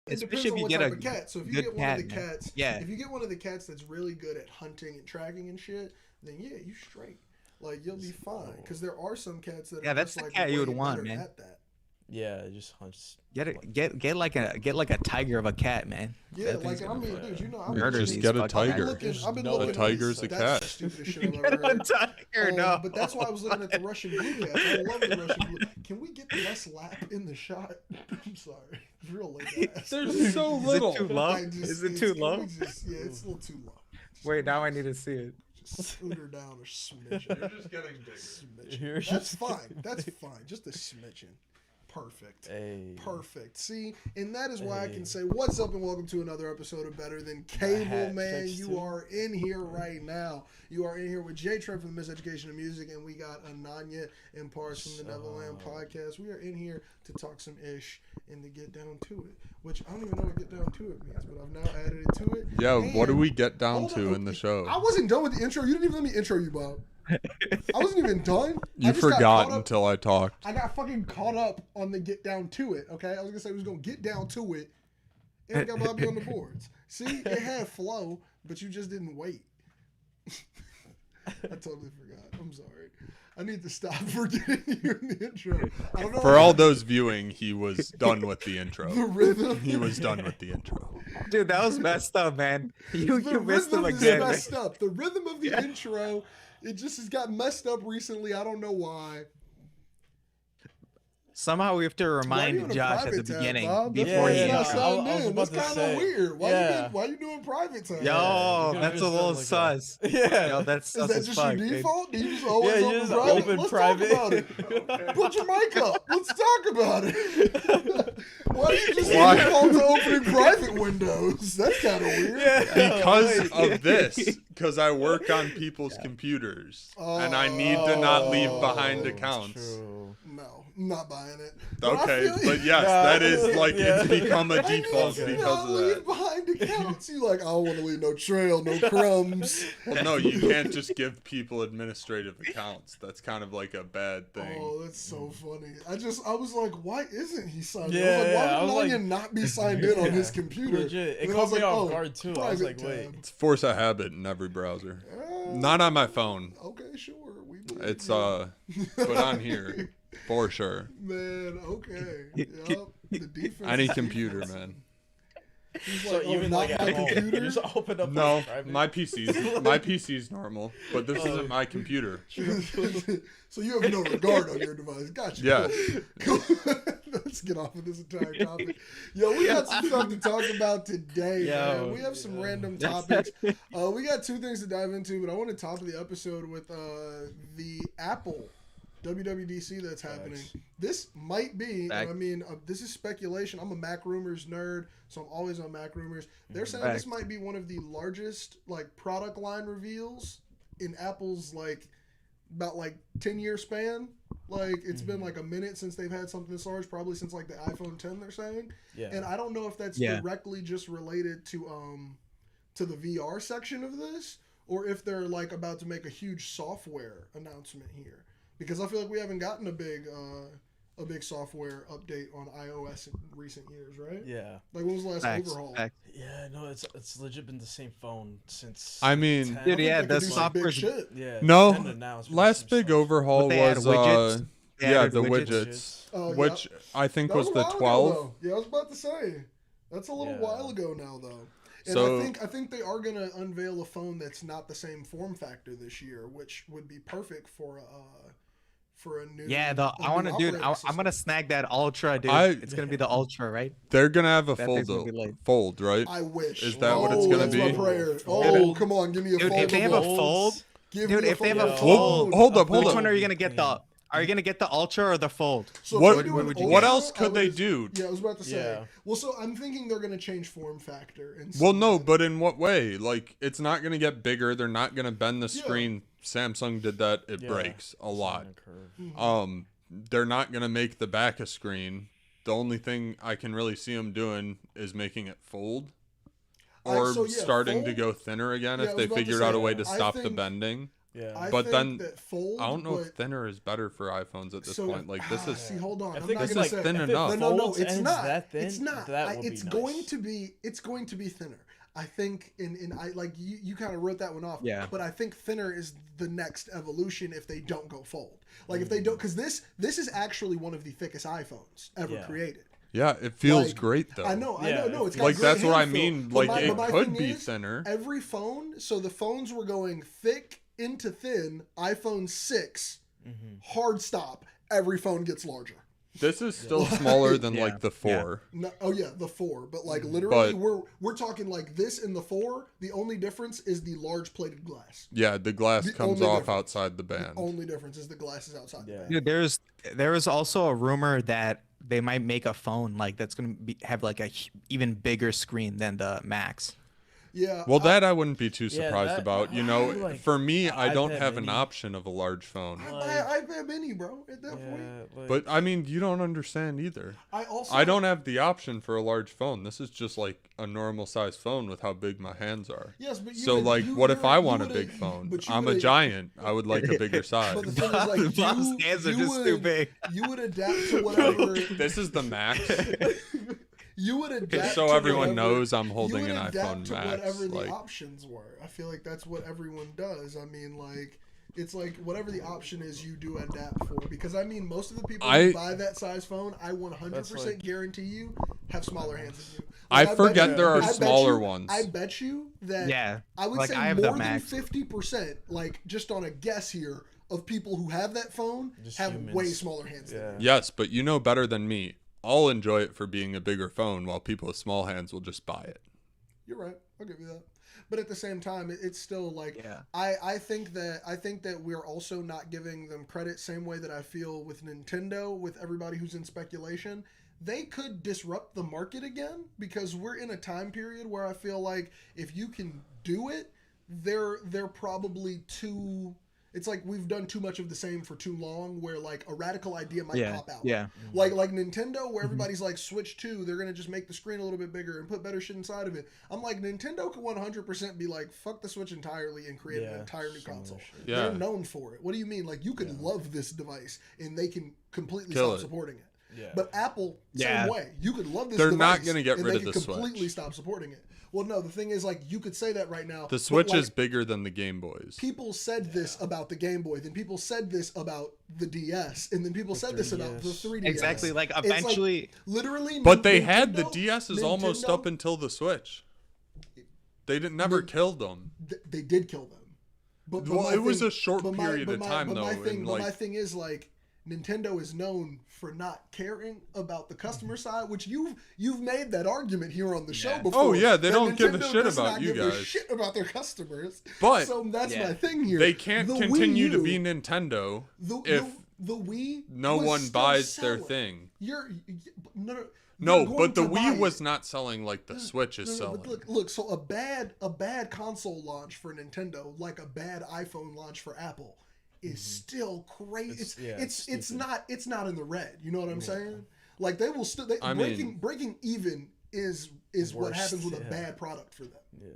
It depends Especially if on you what get type a of cat. So if you good get one of cat, the man. cats, Yeah. if you get one of the cats that's really good at hunting and tracking and shit, then yeah, you straight. Like you'll be fine. Because there are some cats that are Yeah, that's just the like cat you way would want, better man. at that. Yeah, it just hunts. Get like a tiger of a cat, man. Yeah, That thing's like I gonna mean, fucking dude, you know, I've been murder looking. Just these get a fucking tiger. animals. I've been No looking. one tiger's a That's cat. the stupidest shit I've Get ever a heard. tiger, no. But that's why I was looking at the Russian blue cats. I love the Russian blue. Can we get less lap in the shot? I'm sorry, it's real late. There's so Is little. it too low? Is it too low? Yeah, it's a little too low. Wait, now I need to see it. Just scooter down a smidgen. You're just getting bigger. That's fine. That's fine. Just a smidgen. Perfect. Hey. Perfect. See, and that is why I Hey. can say, what's up and welcome to another episode of Better Than Cable, hat man. fixed You too. are in here right now. You are in here with J-Treb from the Miseducation of Music, and we got Ananya and Pars from the Nevaland podcast. We are in here to talk some ish and to get down to it, which I don't even know what get down to it means, but I've now added it to it. Yeah, what do And- we get down Hold to on. in the show? I wasn't done with the intro. You didn't even let me intro you, Bob. I wasn't even done. You I just got forgot caught up- until I talked. I got fucking caught up on the get down to it, okay? I was gonna say we was gonna get down to it, and I got Bobby on the boards. See, it had flow, but you just didn't wait. I totally forgot. I'm sorry. I need to stop forgetting you in the intro. I don't know. For all those viewing, he was done with the intro. the rhythm. He was done with the intro. Dude, that was messed up, man. You The missed him rhythm is again. man. messed up. The rhythm of the intro, it just has got messed up recently. I don't know why. Somehow we have to Why you remind in a Josh at the private tab, beginning Bob? That's before why he you're yeah, not intro. signed I was in. That's about to kind say, of weird. yeah. Why you doing private tab? Yo, You that's a could've little just done like sus. Yeah. Yo, that's Is sus that as just fuck, your dude. default? Do you just always you open just private? open Let's private. talk about it. Put your mic up. Let's talk about it. Why do you just Why? default to opening private windows? That's kind of weird. Because of this. Because I work on people's computers. And I need to not leave behind Oh, accounts. True. No, I'm not buying it. But I Okay, feel but you. yes, Yeah. that is like, Yeah. it's become a I need default to because not of leave that. behind accounts. You like, I don't want to leave no trail, no crumbs. Well, no, you can't just give people administrative accounts. That's kind of like a bad thing. Oh, that's so funny. I was like, why isn't he signed in? Yeah, I was like, yeah, why I would was Nanya like- not be signed in on his Yeah, computer? legit. It And I caught was me like, off oh, guard, too. I was private like, wait. tab. It's force of habit in every browser. Not on my phone. Okay, sure. We believe It's you. but on here for sure. Man, okay. Yup. The defense. Any computer, man. He's So like, oh, even not like my at home, computer. you just open up No, a private. my PC's normal, but this isn't my computer. So you have no regard on your device. Gotcha. Yeah. Cool. Let's get off of this entire topic. Yo, we got some stuff to talk about today, man. We have some random topics. We got two things to dive into, but I want to top of the episode with the Apple WWDC that's happening. This might be, Fact. I mean, this is speculation. I'm a Mac Rumors nerd, so I'm always on Mac Rumors. They're saying this Fact. might be one of the largest like product line reveals in Apple's like about like 10-year span. Like it's been like a minute since they've had something this large, probably since like the iPhone 10 they're saying. Yeah. And I don't know if that's Yeah. directly just related to the VR section of this, or if they're like about to make a huge software announcement here. Because I feel like we haven't gotten a big software update on iOS in recent years, right? Yeah. Like when was the last Facts, overhaul? facts. Yeah, no, it's legit been the same phone since. I mean, 10. Dude, yeah, They could the do some big software's shit. Yeah. No, 10 to now, it's been last the same big stuff. overhaul But they added was widgets. They yeah, added the widgets. widgets, Oh, yeah. which I think That was a the while ago, 12. though. Yeah, I was about to say. That's a little Yeah. while ago now, though. And So- I think they are gonna unveil a phone that's not the same form factor this year, which would be perfect for a new. Yeah, I new want to, dude. operating I'm system. gonna snag that Ultra, dude. I- It's gonna be the Ultra, right? They're gonna have a That thing's gonna be lit. fold, right? I wish. Is that what it's Oh, gonna that's my be? prayer. Fold. Oh, come on, give me a Dude, fold. if they have a fold, Give dude, me a if they have a fold. fold, Hold up, which hold one up. are you gonna get the? Are you gonna get the Ultra or the Fold? So if What- they do an would you Ultra, What else I could they would- do? Yeah, I was about to say. Yeah. Well, so I'm thinking they're gonna change form factor. And Well, no, but in what way? Like, it's not gonna get bigger. They're not gonna bend the Yeah. screen. Samsung did that. It Yeah. breaks a lot. Sine curve. They're not gonna make the back a screen. The only thing I can really see them doing is making it fold, or So, yeah, starting to fold- go thinner again Yeah, I if was they about to figured out a say, way to I stop the think- bending. Yeah. I But think then, that fold, I don't know but if thinner is better for iPhones at this so, point. Like this is see, hold on. I I'm think not it's gonna this is say thin if it enough. no, folds it's and not. that thin, It's not. that would It's be going nice. to be. It's going to be thinner. I think in I like you kind of wrote that one off. Yeah. But I think thinner is the next evolution if they don't go fold. Like if they don't, because this is actually one of the thickest iPhones ever created. Yeah, it feels Like, great though. I know. Yeah, No, it's got Like great that's what I hand feel. mean. But Like it my could thing be is, thinner. Every phone, so the phones were going thick into thin. iPhone 6, hard stop. Every phone gets larger. This is still smaller than Yeah. like the 4. No, oh yeah, the 4, but like literally, But- we're talking like this in the 4. The only difference is the large plated glass. Yeah, the glass The comes only off difference. outside the band. Only difference is the glass is outside the Yeah. band. Dude, there was also a rumor that they might make a phone like that's gonna have like a even bigger screen than the Max. Yeah. Well, that I wouldn't be too Yeah, surprised that- about. You know, like, for me, I don't iPad have an mini. option of a large phone. I buy an iPad Mini, bro. At that point, Yeah, like, But I mean, you don't understand either. I also I don't have the option for a large phone. This is just like a normal size phone with how big my hands are. Yes, but you So would- like, you- what if you're- I you want a would- big phone? but you I'm a would- giant. I would like a bigger size. But the thing is, like, Bob's hands are just too big. You would adapt to whatever. This is the Max. You would adapt Just so to everyone whatever- knows I'm you holding would an adapt iPhone to Max. whatever the Like, options were. I feel like that's what everyone does. I mean, like, it's like whatever the option is, you do adapt for. Because I mean, most of the people who buy that size phone, I 100% guarantee you have smaller hands than you. I bet forget you- there are I bet smaller you- ones. I bet you that. Yeah, I would like, say I have the more than Max. 50%, like just on a guess here, of people who have that phone Just have humans. way smaller hands than Yeah. you. yes, but you know better than me. I'll enjoy it for being a bigger phone, while people with small hands will just buy it. You're right. I'll give you that. But at the same time, it's still like Yeah. I think that we're also not giving them credit. Same way that I feel with Nintendo, with everybody who's in speculation, they could disrupt the market again because we're in a time period where I feel like if you can do it, they're probably too. It's like we've done too much of the same for too long, where like a radical idea might pop out. Yeah. Like Nintendo, where everybody's like Switch 2, they're gonna just make the screen a little bit bigger and put better shit inside of it. I'm like, Nintendo could 100% be like, fuck the Switch entirely and create an entire new similar console. shit. Yeah. They're known for it. What do you mean? Like you could love this device and they can completely Kill stop it. supporting it. Yeah. But Apple, Yeah. same way. You could love this They're device not gonna get and rid they of could the Switch. completely stop supporting it. Well, no, the thing is, like, you could say that right now. The but, Switch like, is bigger than the Game Boys. people said this about the Game Boy, then people said this about the DS, and then people said this about the 3DS. Exactly. Like It's eventually, literally. But they had the Nintendo- DSs almost Nintendo- up until the Switch. They never killed them. They did kill them. But Well, my it was thing- a short but period of time, but though, My thing, and, but my like- thing is like Nintendo is known for not caring about the customer side, which you've made that argument here on the show before. Oh, yeah, they that don't give a Nintendo shit does about not you give a guys. shit about their customers. But so that's Yeah. my thing here. They can't The Wii continue to U, be Nintendo the, if the Wii. no was one still buys their selling. thing. No, No, you're going but the to buy Wii it. was not selling like the Switch is No, selling. but look. So a bad console launch for Nintendo, like a bad iPhone launch for Apple, is still crazy. It's not in the red. You know what I'm saying? Like they will still breaking even is what Worst, happens with a yeah. bad product for them. Yeah.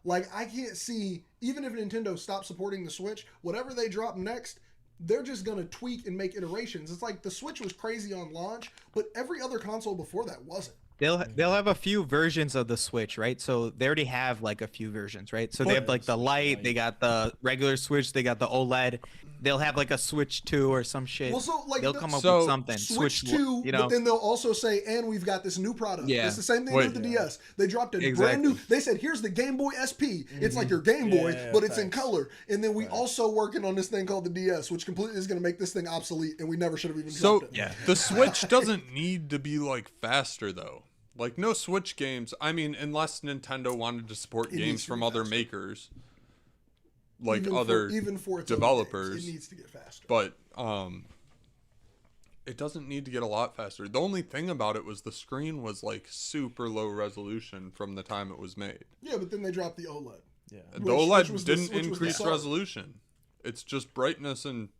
Like I can't see, even if Nintendo stops supporting the Switch, whatever they drop next, they're just gonna tweak and make iterations. It's like the Switch was crazy on launch, but every other console before that wasn't. they'll have a few versions of the Switch, right? So they already have like a few versions, right? So they have like the Lite, they got the regular Switch, they got the OLED. They'll have like a Switch 2 or some shit. Well, so like they'll come up so with something. Switch 2, you know. but then they'll also say, and we've got this new product. Yeah. It's the same thing Wait. with the DS. They dropped a brand Exactly. new, they said, here's the Game Boy SP. It's like your Game Boy, Yeah, but it's in facts. color. And then we also working on this thing called the DS, which completely is going to make this thing obsolete, and we never should have even So dropped it. Yeah. the Switch doesn't need to be like faster though. Like no Switch games. I mean, unless Nintendo wanted to support needs games to from be other faster. makers, like Even other even for its own developers. games, it needs to get faster. But it doesn't need to get a lot faster. The only thing about it was the screen was like super low resolution from the time it was made. Yeah, but then they dropped the OLED. Yeah. The Which OLED was the- didn't which was the increase start. resolution. It's just brightness and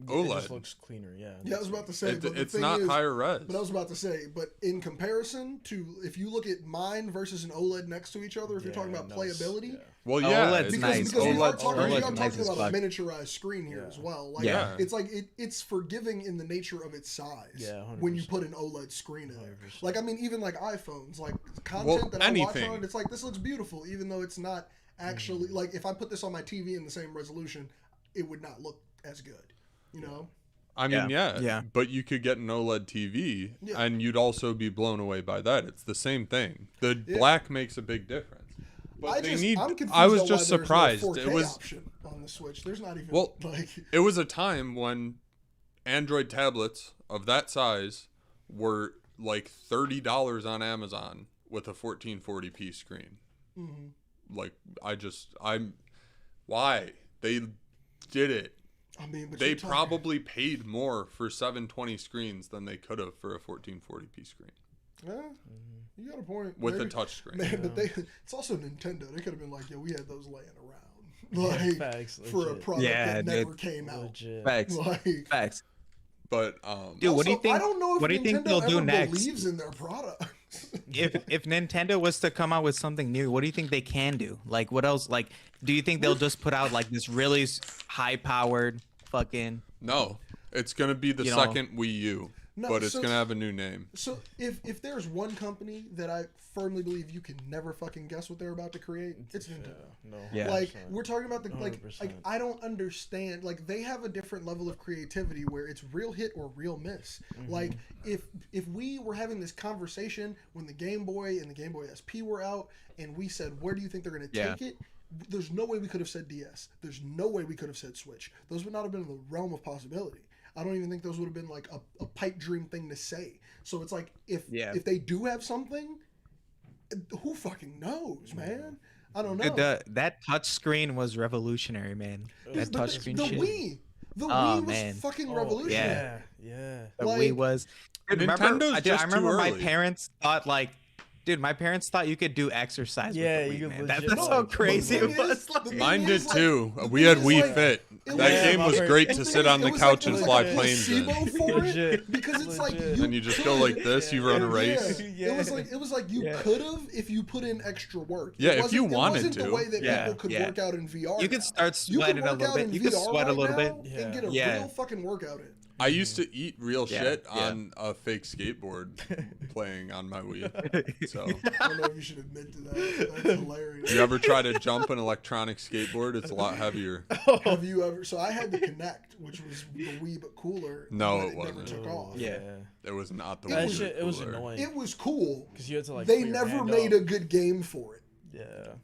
OLED. It just looks cleaner, yeah. Yeah, I was about to say, but It's the thing not is, higher res. But I was about to say, but in comparison to if you look at mine versus an OLED next to each other, if you're talking about playability, well, yeah, OLED's nice. because we are OLED's talking nice as about fuck. a miniaturized screen here as well. Like, Yeah. it's like it's forgiving in the nature of its size. Yeah, 100%. when you put an OLED screen in there. 100%. Like, I mean, even like iPhones, like content Well, that I watch anything. on it, it's like, this looks beautiful, even though it's not actually like, if I put this on my TV in the same resolution, it would not look as good. You know. I mean, Yeah. but you could get an OLED TV, and you'd also be blown away by that. It's the same thing. The black makes a big difference. But I'm confused I was on just why there's surprised. No 4K it was option on the Switch. There's not even like. It was a time when Android tablets of that size were like $30 on Amazon with a 1440p screen. Mm-hmm. Like, why they did it? I mean, but They probably paid more for 720 screens than they could have for a 1440p screen. Yeah, you got a point. With Maybe, a touch screen. Man, but it's also Nintendo. They could have been like, yo, we had those laying around. Like, Facts, for a legit. product that never came out. Legit. Facts. Like, Facts. But Dude, what do you also, think? I don't know if what do you think Nintendo they'll do ever next? believes in their products. If Nintendo was to come out with something new, what do you think they can do? Like, what else? Like, do you think they'll just put out like this really high-powered fucking? No, it's gonna be the second Wii U, but it's gonna have a new name. So if there's one company that I firmly believe you can never fucking guess what they're about to create, it's Nintendo. No. Yeah. Like, we're talking about the like 100%. I don't understand. Like, they have a different level of creativity where it's real hit or real miss. Like, if we were having this conversation when the Game Boy and the Game Boy SP were out, and we said, where do you think they're going to take it? There's no way we could have said DS. There's no way we could have said Switch. Those would not have been in the realm of possibility. I don't even think those would have been like a pipe dream thing to say. So it's like, if they do have something, who fucking knows, man? I don't know. That touch screen was revolutionary, man. That touch screen shit. The Wii was fucking revolutionary. Yeah. The Like, Wii was. Dude, Nintendo's just I remember too my early. parents thought like. Dude, my parents thought you could do exercise Yeah, with the you Wii, could man. legit, That's like- how crazy The it thing was. is- the thing Mine is, did like, too. the We thing had is, Wii like, Fit. it That was- game was Yeah, great And to the sit thing on is, the it was couch like- and it was fly like planes in. placebo for it, Legit. because it's like Legit. you And you just go like this, you run a race. Yeah. It was like you could have if you put in extra work. Yeah, It if you wasn't- wanted it wasn't to. the way that Yeah, people could yeah. work out in VR. You could now. start You sweating could a work little out bit. in You could VR sweat a right little bit. now and get a real fucking workout in. I used to eat real Yeah, shit yeah. on a fake skateboard playing on my Wii. So, I don't know if you should admit to that. That's hilarious. you ever try to jump an electronic skateboard? It's a lot heavier. Have you ever? So I had the Kinect, which was the Wii but cooler. No, but it never wasn't. took off. Yeah. It was not the That Wii. shit, it was cooler. annoying. It was cool. Because you had to like. They put your never hand made up. a good game for it. Yeah.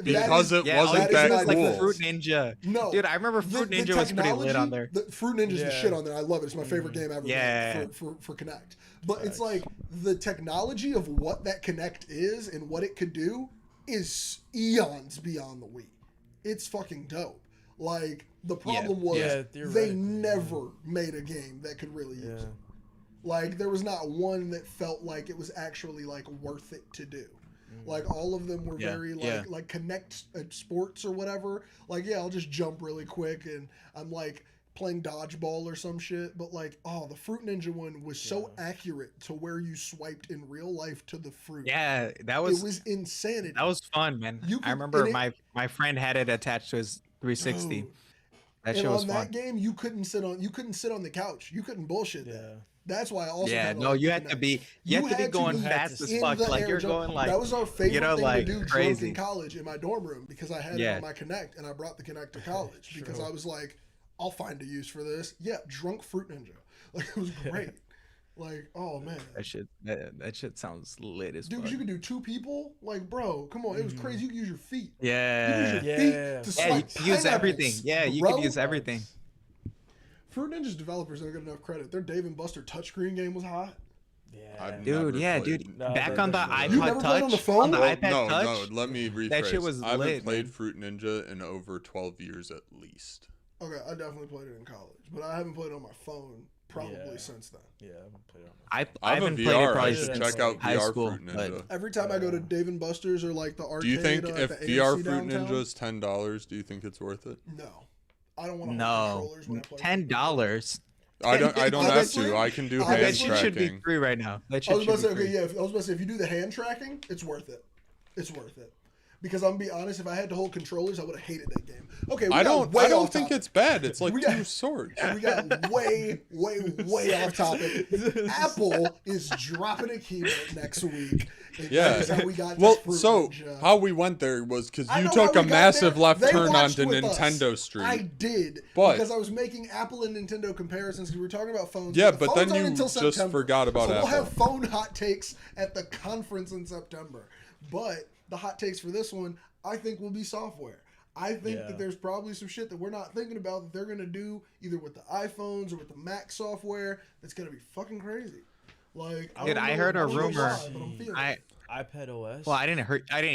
Because it Yeah, all wasn't you that did that was cool. like Fruit Ninja. No, Dude, I remember Fruit The Ninja was pretty lit on there. The Fruit Ninja's the Yeah. shit on there. I love it. It's my favorite game ever. Yeah. made for Kinect. But it's like the technology of what that Kinect is and what it could do is eons beyond the Wii. It's fucking dope. Like, the problem was they theoretically, never made a game that could really use it. Like, there was not one that felt like it was actually like worth it to do. Like, all of them were very like Connect sports or whatever. Like, yeah, I'll just jump really quick and I'm like playing dodgeball or some shit. But like, the Fruit Ninja one was so accurate to where you swiped in real life to the fruit. Yeah, that It was was insanity. that was fun, man. You could- I remember and my friend had it attached to his 360. Dude. That And shit was on fun. that game, you couldn't sit on the couch. You couldn't bullshit that. That's why I also Yeah, had no, you had to Kinect. be you had to be going fast as in fuck. the Like air you're jump. going like that was our favorite thing like to do drunk crazy. in college in my dorm room because I had it on my Kinect and I brought the Kinect to college because I was like, I'll find a use for this. Yeah, drunk Fruit Ninja. Like, it was great. Like, oh man. that shit sounds lit as Dude, fuck. you could do two people. Like, bro, come on. It was crazy. You could use your feet. Yeah. You could use your feet to you swipe could use everything. pineapples, Yeah, you bro. could use everything. Fruit Ninja's developers don't get enough credit. Their Dave and Buster touchscreen game was hot. I've Dude, never dude. played. No, Back that- on the that- You iPod never Touch. played on the phone? On the Well, iPad no, Touch. no, let me rephrase. That shit was I haven't lit, played man. Fruit Ninja in over 12 years at least. Okay, I definitely played it in college, but I haven't played it on my phone probably since then. Yeah, I haven't played it on I I have haven't a played it VR. I probably should since check out high VR school. Fruit But Ninja. Every time I go to Dave and Buster's or like the arcade, Do you think at if the VR AMC Fruit downtown, Ninja is $10, do you think it's worth it? No, I don't want to hold No, controllers when I play. $10. I don't have Honestly, to. I can do honestly, hand That shit should be tracking. free right now. That I shit was about to should say, be okay, free. yeah. I was about to say, if you do the hand tracking, it's worth it. It's worth it. Because I'm gonna be honest, if I had to hold controllers, I would have hated that game. Okay, I don't think it's bad. It's like two swords. We got way off topic. Apple is dropping a keynote next week. And that is how we got Well, this fruit so ninja. how we went there was because I you know took how a we got massive there. left They turn watched onto with us. Nintendo Street. I did, But- because I was making Apple and Nintendo comparisons because we were talking about phones. Yeah, The but phones then aren't you until just September. forgot about so Apple. We'll have phone hot takes at the conference in September. But the hot takes for this one, I think, will be software. I think that there's probably some shit that we're not thinking about that they're going to do either with the iPhones or with the Mac software that's going to be fucking crazy. Like, Dude, I heard a rumor. iPad OS. Well, I didn't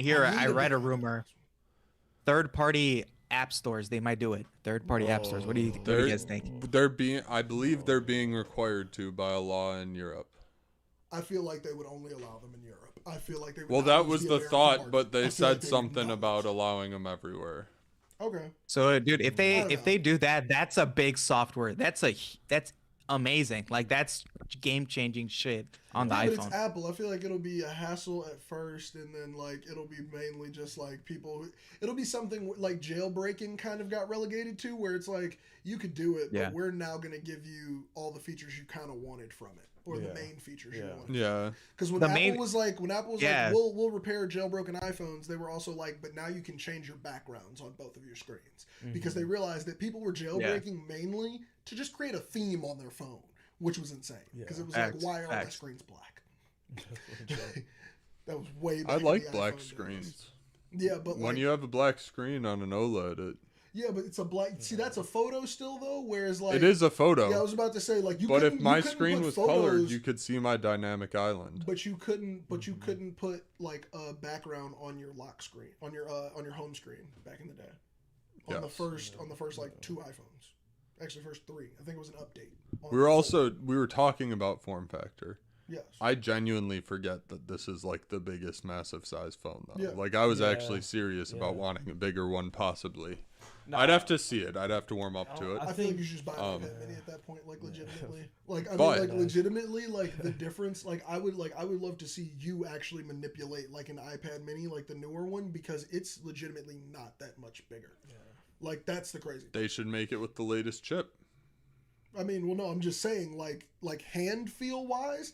hear it. I read a rumor. rumor. Third-party app stores, they might do it. Third-party app stores. What do you guys think? I believe they're being required to by a law in Europe. I feel like they would only allow them in Europe. I feel like they would Well, not that use was the American thought, market. but I they feel said like they would something not. about allowing them everywhere. Okay. So, dude, if don't know. they do that, that's a big software. That's amazing. Like that's game-changing shit on the Yeah, but it's iPhone. Apple. I feel like it'll be a hassle at first, and then like it'll be mainly just like people. It'll be something like jailbreaking kind of got relegated to, where it's like you could do it, Yeah. but we're now gonna give you all the features you kind of wanted from it, or the main features you wanted. Yeah. Because when The Apple main- was like, Yeah. we'll repair jailbroken iPhones, they were also like, but now you can change your backgrounds on both of your screens, because they realized that people were jailbreaking mainly to just create a theme on their phone, which was insane. Because it was Facts, like, why are my facts. screens black? That was way back I in like the black iPhone days. screens. Yeah, but When like, you have a black screen on an OLED, yeah, but it's a black. See, that's a photo still though. Whereas like, it is a photo. Yeah, I was about to say like you. But if couldn't- my you couldn't screen put was photos, colored, you could see my dynamic island. But you couldn't. But you couldn't put like a background on your lock screen on your home screen back in the day. On the first like 2 iPhones, actually first 3. I think it was an update. We were talking about form factor. Yes. I genuinely forget that this is like the biggest massive size phone though. Yeah. Like I was actually serious about wanting a bigger one possibly. No, I'd have to see it. I'd have to warm up to it. I feel like you should just buy an iPad Mini at that point, like legitimately. Like I But- mean, like legitimately, like the difference. Like I would love to see you actually manipulate like an iPad Mini, like the newer one, because it's legitimately not that much bigger. Yeah. Like that's the crazy. They should make it with the latest chip. I mean, well, no, I'm just saying, like hand feel wise,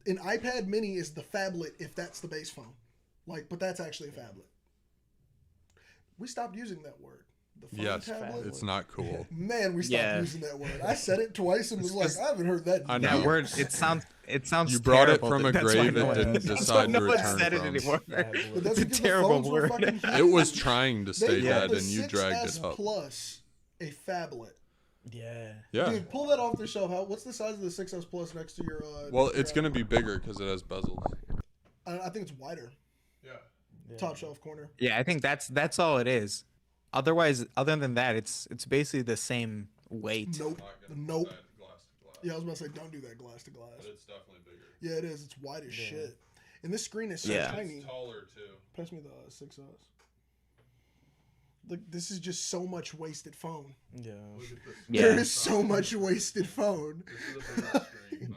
an iPad Mini is the phablet if that's the base phone. Like, but that's actually a phablet. We stopped using that word. The phone Yes, tablet. it's not cool. Man, we stopped using that word. I said it twice and was like, I haven't heard that. I in know. That years. word, it sounds. You brought it terrible. from a That's why grave no it one- didn't that's why decide no to one return said it from. anymore. But that's It's a because the terrible phones were word. fucking huge. It was trying to stay They dead called the and you dragged 6S it up. Plus a phablet. Yeah. Yeah. Dude, pull that off the shelf. What's the size of the 6S Plus next to your? Well, next to it's your going to be bigger because it has bezels. I think it's wider. Yeah. Top shelf corner. Yeah, I think that's all it is. Otherwise, other than that, it's basically the same weight. Nope. Yeah, I was about to say, don't do that glass to glass. It's definitely bigger. Yeah, it is. It's wide as shit. And this screen is so Yeah. tiny. taller too. Pass me the 6S. Look, this is just so much wasted phone. Yeah. There Yeah, is so much wasted phone.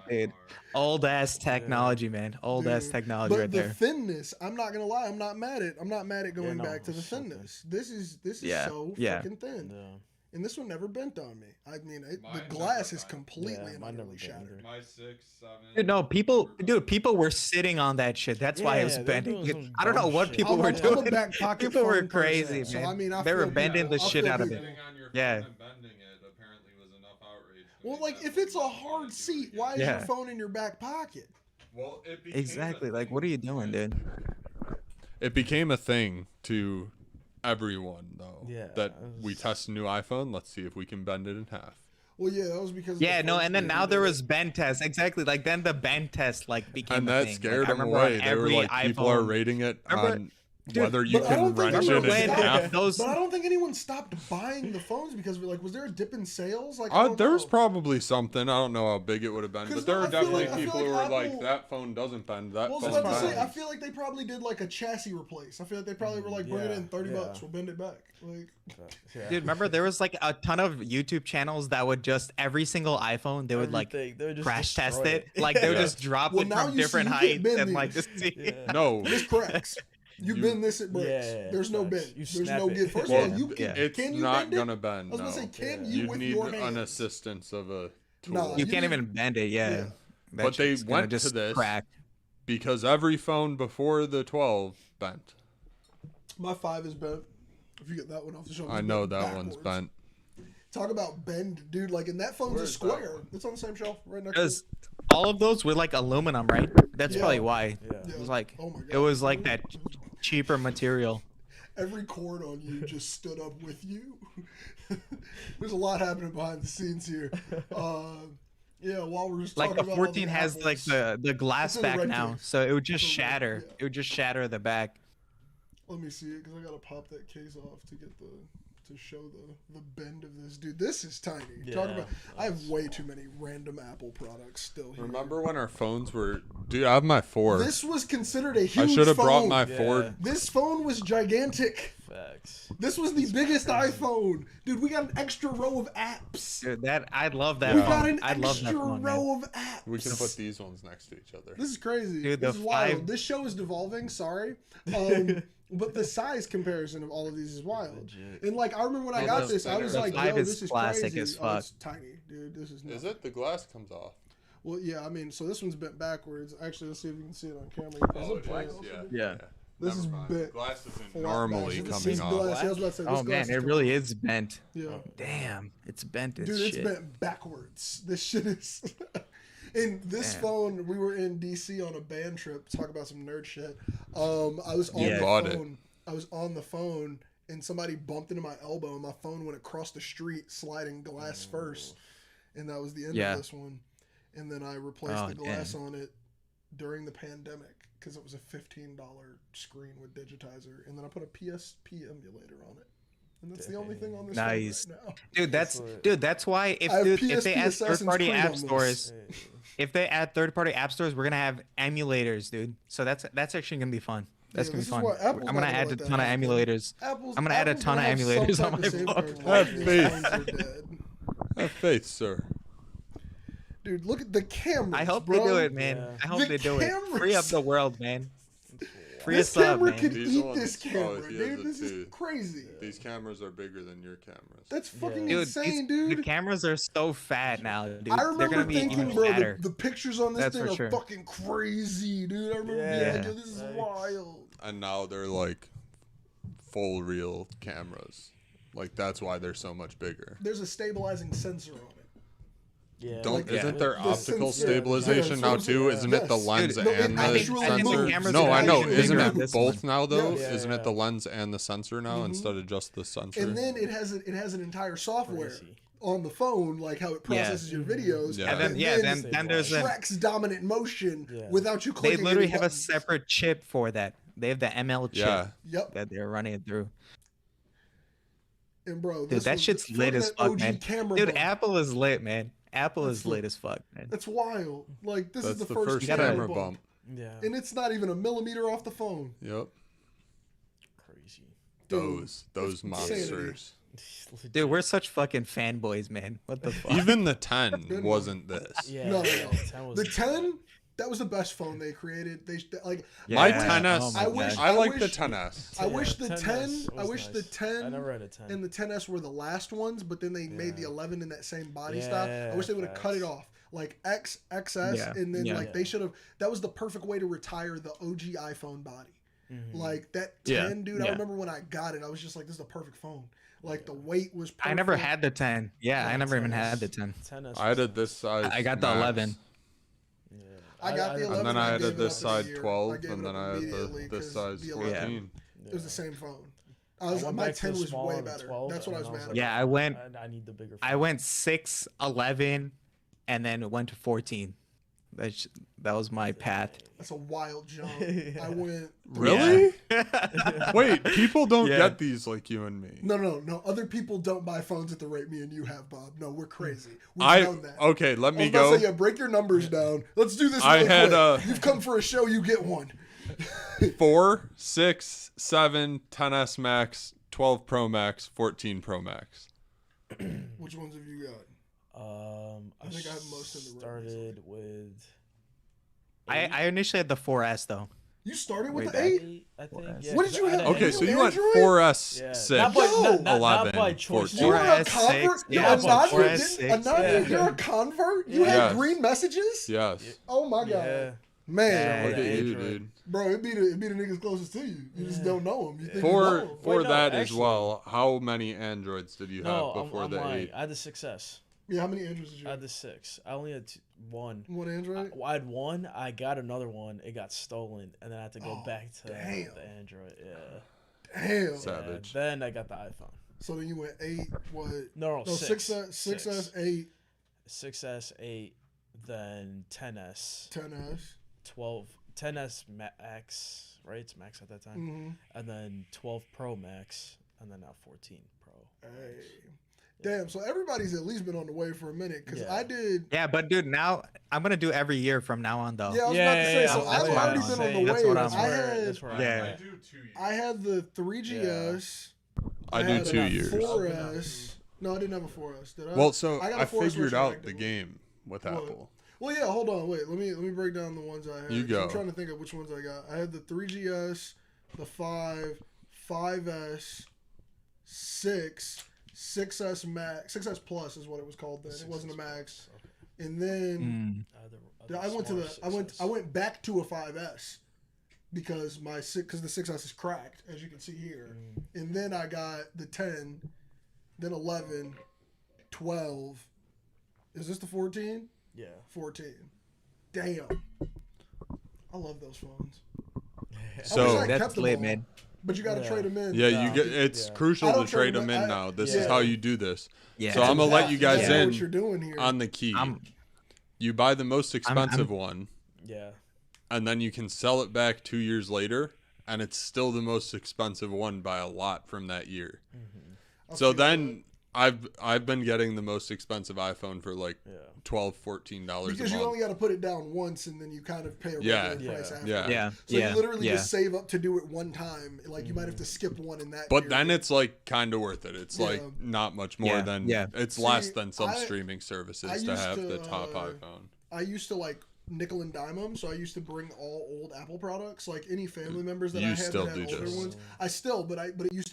dude. Old ass technology, man. Old ass Dude. technology But right the there. thinness, I'm not gonna lie, I'm not mad at going no, back to the it's so thin. thinness. This is Yeah, so yeah. freaking thin. Yeah. And this one never bent on me. I mean, the Mine glass never is bent. completely Yeah, and mine never utterly bent shattered. either. My 6, 7. Dude, no, people were sitting on that shit. That's why it was Yeah, they were bending. doing some I don't know dumb what shit. people I'm were a- I'm a doing. back pocket People were phone person, crazy, so man. I mean, I they were feel bending people. the I shit feel out of people. it. Sitting on your Yeah. phone and bending it apparently was enough outrage. to Well, make like that if it's a something you wanna hard do seat, again. why is your Yeah. phone in your back pocket? Well, it became Exactly. a Like, thing what are you doing, when- dude? It became a thing to everyone, though. Yeah, That it we was- test a new iPhone. Let's see if we can bend it in half. Well, yeah, that was because. of Yeah, the no, first and then thing now we there did. was bend test. Exactly. Like then the bend test like became And a that thing. scared like, I them remember on away. They were every like, people are iPhone- rating it Remember- on whether you but I can don't think wrench it anyone in stopped- half. But I don't think anyone stopped buying the phones because was there a dip in sales? Like, I don't There's know. probably something. I don't know how big it would have been, 'Cause but there I are feel definitely like- I feel people like who are Apple- like, that phone doesn't bend. That Well, I phone was about to say, I bends. feel like they probably did like a chassis replace. I feel like they probably were like, bring it in $30, we'll bend it back. Like, Dude, remember there was like a ton of YouTube channels that would just every single iPhone they would like Everything. They would just crash test destroy it. Like they would Yeah. just drop Well, it now from you see, different you can't heights bend and like these. just see. Yeah. No, this cracks. You bend this, it breaks. Yeah, There's no facts. bend. You There's snap no it. give. First Yeah. of all, you can. Yeah. it's Can you not bend it? gonna bend. I was gonna No. say, can Yeah. you You'd with need your an hands? assistance of a tool. Nah, You you can't need- even bend it, yeah. Yeah. That But they shit's gonna went to just this crack. because every phone before the 12 bent. My 5 is bent. If you get that one off the shelf, I it's know bent that one's backwards. bent. Talk about bend, dude. Like, and that phone's Where a is that square. one? It's on the same shelf right next to Because it. all of those were like aluminum, right? That's Yeah. probably why. Yeah. It was like Oh my God. it was like that cheaper material. Every cord on you just stood up with you. There's a lot happening behind the scenes here. Yeah, while we're just Like talking the about 14 all has like apples. the glass It's in the back red now, case. so it would just It's in the red- shatter. yeah. It would just shatter the back. Let me see it because I gotta pop that case off to get to show the bend of this, dude. This is tiny. Talk Yeah, about. I have way too many random Apple products still here. Remember when our phones were... Dude, I have my 4. This was considered a I huge should have brought phone. my Yeah. 4. This phone was gigantic. Facts. This was the biggest iPhone, dude. We got an extra row of apps. Dude, that I love that We phone. got an I love that extra phone, man. row of apps. We can put these ones next to each other. This is crazy. Dude, this the is wild. 5 This show is devolving. Sorry, but the size comparison of all of these is wild. Legit. And like, I remember when I Well, got the- this, I was the like, 5 "Yo, is this is classic crazy." as Oh, fuck. it's tiny, dude. This is. Is Nuts. it? The glass comes off. Well, yeah. I mean, so this one's bent backwards. Actually, let's see if you can see it on camera. Oh, it black is, also? yeah. Yeah. This Never is mind. bent Glass isn't flat normally back. coming This off. glass, yeah, I was about to say, this Oh glass man, is it really is bent. Yeah. Damn, it's bent as Dude, it's shit. bent backwards. This shit is. In this Man. phone, we were in DC on a band trip. Talk about some nerd shit. I was on Yeah. the Bought it. phone. I was on the phone, and somebody bumped into my elbow, and my phone went across the street, sliding glass first, and that was the end Yeah. of this one. And then I replaced Oh, the glass damn. on it during the pandemic because it was a $15 screen with digitizer, and then I put a PSP emulator on it. And that's the only thing on this phone Nice. right now. Dude, that's lit. dude. That's why I have if PSP they add Assassin's third-party Creed app on this. stores, if they add third-party app stores, we're gonna have emulators, dude. So that's actually gonna be fun. That's Yeah, gonna this be is fun. why Apple's I'm not gonna gonna add a let that ton of happen. emulators. Apple's, I'm gonna add a Apple's ton of gonna have emulators some on type my of phone. safeguard Have like these faith. phones are dead. Have faith, sir. Dude, look at the cameras. I hope bro. they do it, man. Yeah. I hope The they do it. Free cameras. up the world, man. Free This us up, camera man. could These eat ones- this oh, camera, he has dude. it This is too. crazy. These cameras are bigger than your cameras. That's fucking Dude, insane, the dude. cameras are so fat now, dude. I They're remember gonna be thinking, even bro, fatter. the pictures on this That's thing for are sure. fucking crazy, dude. I remember being Yeah. like, yo, this is Right. wild. And now they're like full real cameras. Like that's why they're so much bigger. There's a stabilizing sensor on it. Yeah. Don't Like, isn't there the optical sensor- stabilization yeah, now sensor- too? yeah. Isn't it the Yes. lens Dude, no, it and the actually- I think the sensor? cameras No, are I know. actually Isn't bigger it on this both now though? Yes. Isn't it the lens and the sensor now instead of just the sensor? And then it has an entire software Crazy. on the phone, like how it processes your videos. Yeah. And then there's a tracks dominant motion Yeah. without you they clicking. literally any have a buttons. separate chip for that. They have the ML chip Yeah. Yep. that they're running it through. And bro, Dude, this that was shit's from lit as that fuck, OG man. camera Dude, bump. Apple is lit, man. Apple That's is lit. lit as fuck, man. That's wild. Like this That's is the the first gotta- camera bump. Yeah. and it's not even a millimeter off the phone. Yep. Crazy. Dude, Those that's insanity. monsters. Dude, we're such fucking fanboys, man. What the fuck? Even the 10 wasn't this. Yeah. No, no, yeah, no. 10 was The 10, that was the best phone they created. They like My Yeah. 10s. Oh my I wish- God. I like the wish- 10s. I wish the 10 10S I was wish the nice. 10 I never had a 10. and the 10s were the last ones, but then they made the Yeah. 11 in that same body style. I Yeah, wish they would have cut it facts. off. Like X, XS, Yeah, and then yeah. like they should have. That was the perfect way to retire the OG iPhone body. Mhm. Like that Yeah, 10, dude. I yeah. remember when I got it, I was just like, "This is the perfect phone." Like the weight was. Perfect. I never had the 10. Yeah, I Yeah, never even 10S. had the 10. 10S I had was it this size. I got the max. 11. Yeah. I got the 11. And then I gave had it this up in a side year. I 12, gave and it then up I had immediately this 'cause size the 14. It was the same phone. I went My back to 10 the was smaller, way the better. 12, That's what I and was then mad Yeah, I went I need the bigger. I went 6, 11, and then it went to 14. That was my path. That's a wild jump. I went. Really? Yeah. Wait, people don't Yeah. get these like you and me. No. Other people don't buy phones at the rate me and you have, Bob. No, we're crazy. We've I known that. okay. Let I me was about go. to say, yeah, break your numbers down. Let's do this I really had, quick. You've come for a show, you get one. 4, 6, 7, 10s Max, 12 Pro Max, 14 Pro Max. Which ones have you got? I think I have most in the room, started with. I initially had the 4S though. You started with Way the back. 8? I think. What What did you have? Okay, You so you went Android? 4S, Yeah. 6, Not by, not, not 11, by choice. 14. You were a 4S, convert? 6, Yo, yeah, Ananya 4S, didn't- 6, Ananya, yeah. you're a convert? You Yeah. had Yes. green messages? Yes. Oh my god. Yeah. Man. Yeah. Look at you, Android. dude. Bro, it'd be the niggas closest to you. You just don't know them. You think you know For 'em. for Wait, no, that as actually- well, how many Androids did you No, have before I'm the lying. 8? I had the 6S. Yeah, how many Androids did you I have? had the 6. I only had one. One Android? I had one. I got another one. It got stolen, and then I had to go Oh, back to damn. the Android. Yeah. Damn. Savage. Yeah, then I got the iPhone. So then you went 8, what? No, No, 6. 6S, 8, 6S, 8, then 10S, 10S. 12, 10S Max, right? It's Max at that time. Mm-hmm. And then 12 Pro Max, and then now 14 Pro. Hey. Damn, so everybody's at least been on the way for a minute because Yeah. I did. Yeah, but dude, now I'm gonna do every year from now on though. Yeah, I was about to say. So yeah. I've That's what already I'm been on saying. the That's way. what I'm I saying. had, That's where Yeah. I'm at. do 2 years. I had the 3GS. I do had 2 a years. 4S. No, I didn't have a 4S. Did I? Well, so I got a I 4S figured out retroactively. the game with What? Apple. Well, yeah. Hold on. Wait. Let me break down the ones I had. You 'cause go. I'm trying to think of which ones I got. I had the 3GS, the 5, 5S, 6, 6S Max, 6S Plus is what it was called then. It wasn't a Max. And then I went to the I went back to a 5S because the 6S is cracked, as you can see here. And then I got the 10, then 11, 12. Is this the 14? Yeah. 14. Damn. I love those phones. So I That's kept them lit, all. man. But you got to Yeah. trade them in. yeah, No. you get it's Yeah. I crucial don't to trade trade them them in in. now. This Yeah. is how you do this. Yeah. So I'm gonna let you guys That's what in you're doing here. on the key. I'm You buy the most expensive one, Yeah. and then you can sell it back 2 years later, and it's still the most expensive one by a lot from that year. I So feel then I've been getting the most expensive iPhone for like Yeah. $12, $14 because a you month. only got to put it down once and then you kind of pay a Yeah. regular price Yeah. after. Yeah. yeah. So yeah. you literally yeah. just save up to do it one time. Like you might have to skip one in that. But year. then it's like kind of worth it. It's Yeah. like not much more Yeah, than yeah. it's See, less than some I streaming services to used have to, the top uh, iPhone. I used to like nickel and dime them, so I used to bring all old Apple products. Like any family members that You I had still that had do older this. ones, I still, but it used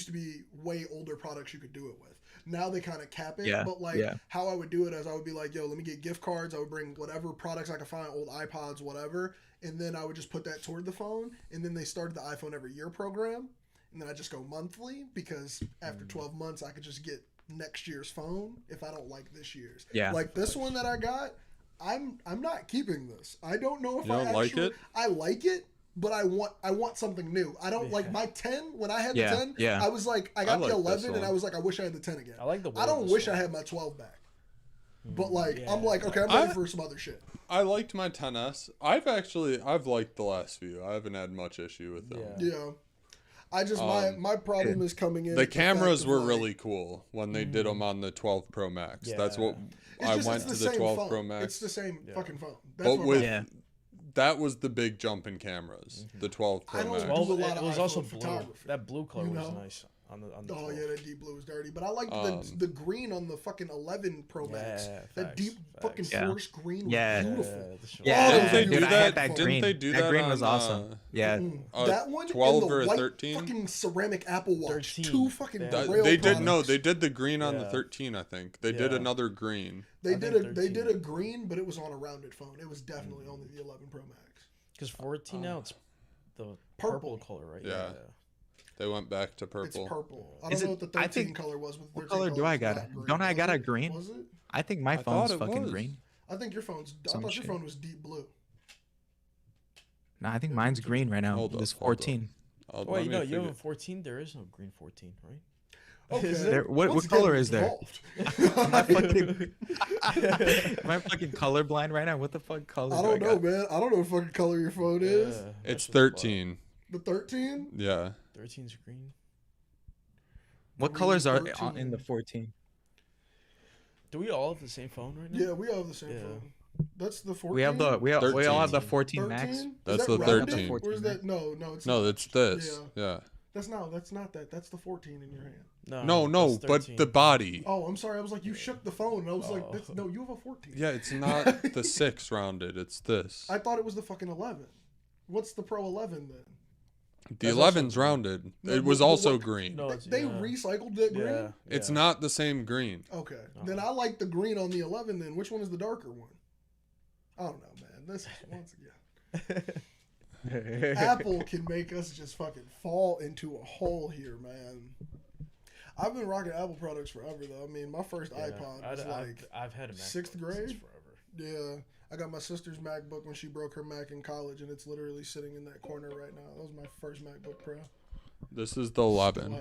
to be way older products you could do it with. Now they kind of cap it, Yeah, but like yeah. how I would do it is I would be like, yo, let me get gift cards. I would bring whatever products I could find, old iPods, whatever, and then I would just put that toward the phone. And then they started the iPhone every year program, and then I just go monthly because after 12 months I could just get next year's phone if I don't like this year's. Yeah. Like this one that I got. I'm not keeping this. I don't know if You I don't like actually, it? I like it, but I want something new. I don't like my 10. When I had the Yeah, 10, yeah. I was like, I got like the this 11, and one. I was like, I wish I had the 10 again. I like the. I don't weirdness wish I one. had my 12 back. But like, Yeah. I'm like, okay, I'm ready for some other shit. I liked my 10s. I've liked the last few. I haven't had much issue with them. Yeah. Yeah. I just Um, my problem is coming in. The with fact cameras of, were like, really cool when they did them on the 12 Pro Max. Yeah. That's what it's I just- went it's to the same 12 phone. Pro Max. It's the same Yeah. fucking phone. That's But what with Yeah. that was the big jump in cameras. The 12 I Pro don't Max. do a Well, lot it of was also iPhone blue. photography, That blue color you was know? nice on the. Oh 12. yeah, that deep blue is dirty. But I like Um, the green on the fucking 11 Pro Max. Yeah, That facts, deep fucking Yeah. forest green was Yeah. beautiful. Yeah, Oh, Didn't they dude, do I that? had that Didn't green. they do That that green was on, awesome. Yeah. That one 12 and the or white 13? fucking ceramic Apple Watch. 13. Two fucking Yeah. grail They did products. they did the green on the Yeah. 13, I think. They did Yeah. another green. They I did think they did a 13. green, but it was on a rounded phone. It was definitely only the 11 Pro Max. Because 14 now it's the Purple. purple color, right? Yeah. They went back to purple. It's purple. I Is don't know it- what the I 13 think- color was. With the What 13 color do I was got? not green. Don't I Was got a it? green? Was it? I think my I phone's thought it fucking was. I green. think your phone's. I Some thought your shit. phone was deep blue. No, I think mine's green right now. Hold up, It's hold up. 14. Let Wait, me no, you figure- have a 14. There is no green 14, right? Okay. What color is there? Am I fucking colorblind right now? What the fuck color? I don't know, man. I don't know what fucking color your phone is. It's 13. The 13? Yeah. 13's green. What colors are in the 14? Do we all have the same phone right now? Yeah, we all have the same phone. That's the 14. We all have the 14 Max. That's the 13. Or is that no? It's no. Not. It's this. Yeah. That's not that. That's the 14 in your hand. No, but the body. Oh, I'm sorry. I was like, you shook the phone, and I was like, no, you have a 14. Yeah, it's not the 6 rounded. It's this. I thought it was the fucking 11. What's the Pro 11 then? The 11's rounded. It was also green. No, they recycled that green? Yeah. It's not the same green. Okay. Then I like the green on the 11 then. Which one is the darker one? I don't know, man. This is, once again. Apple can make us just fucking fall into a hole here, man. I've been rocking Apple products forever, though. I mean, my first iPod was I've had a Mac 6th grade. Forever. Yeah. I got my sister's MacBook when she broke her Mac in college, and it's literally sitting in that corner right now. That was my first MacBook Pro. This is the 11.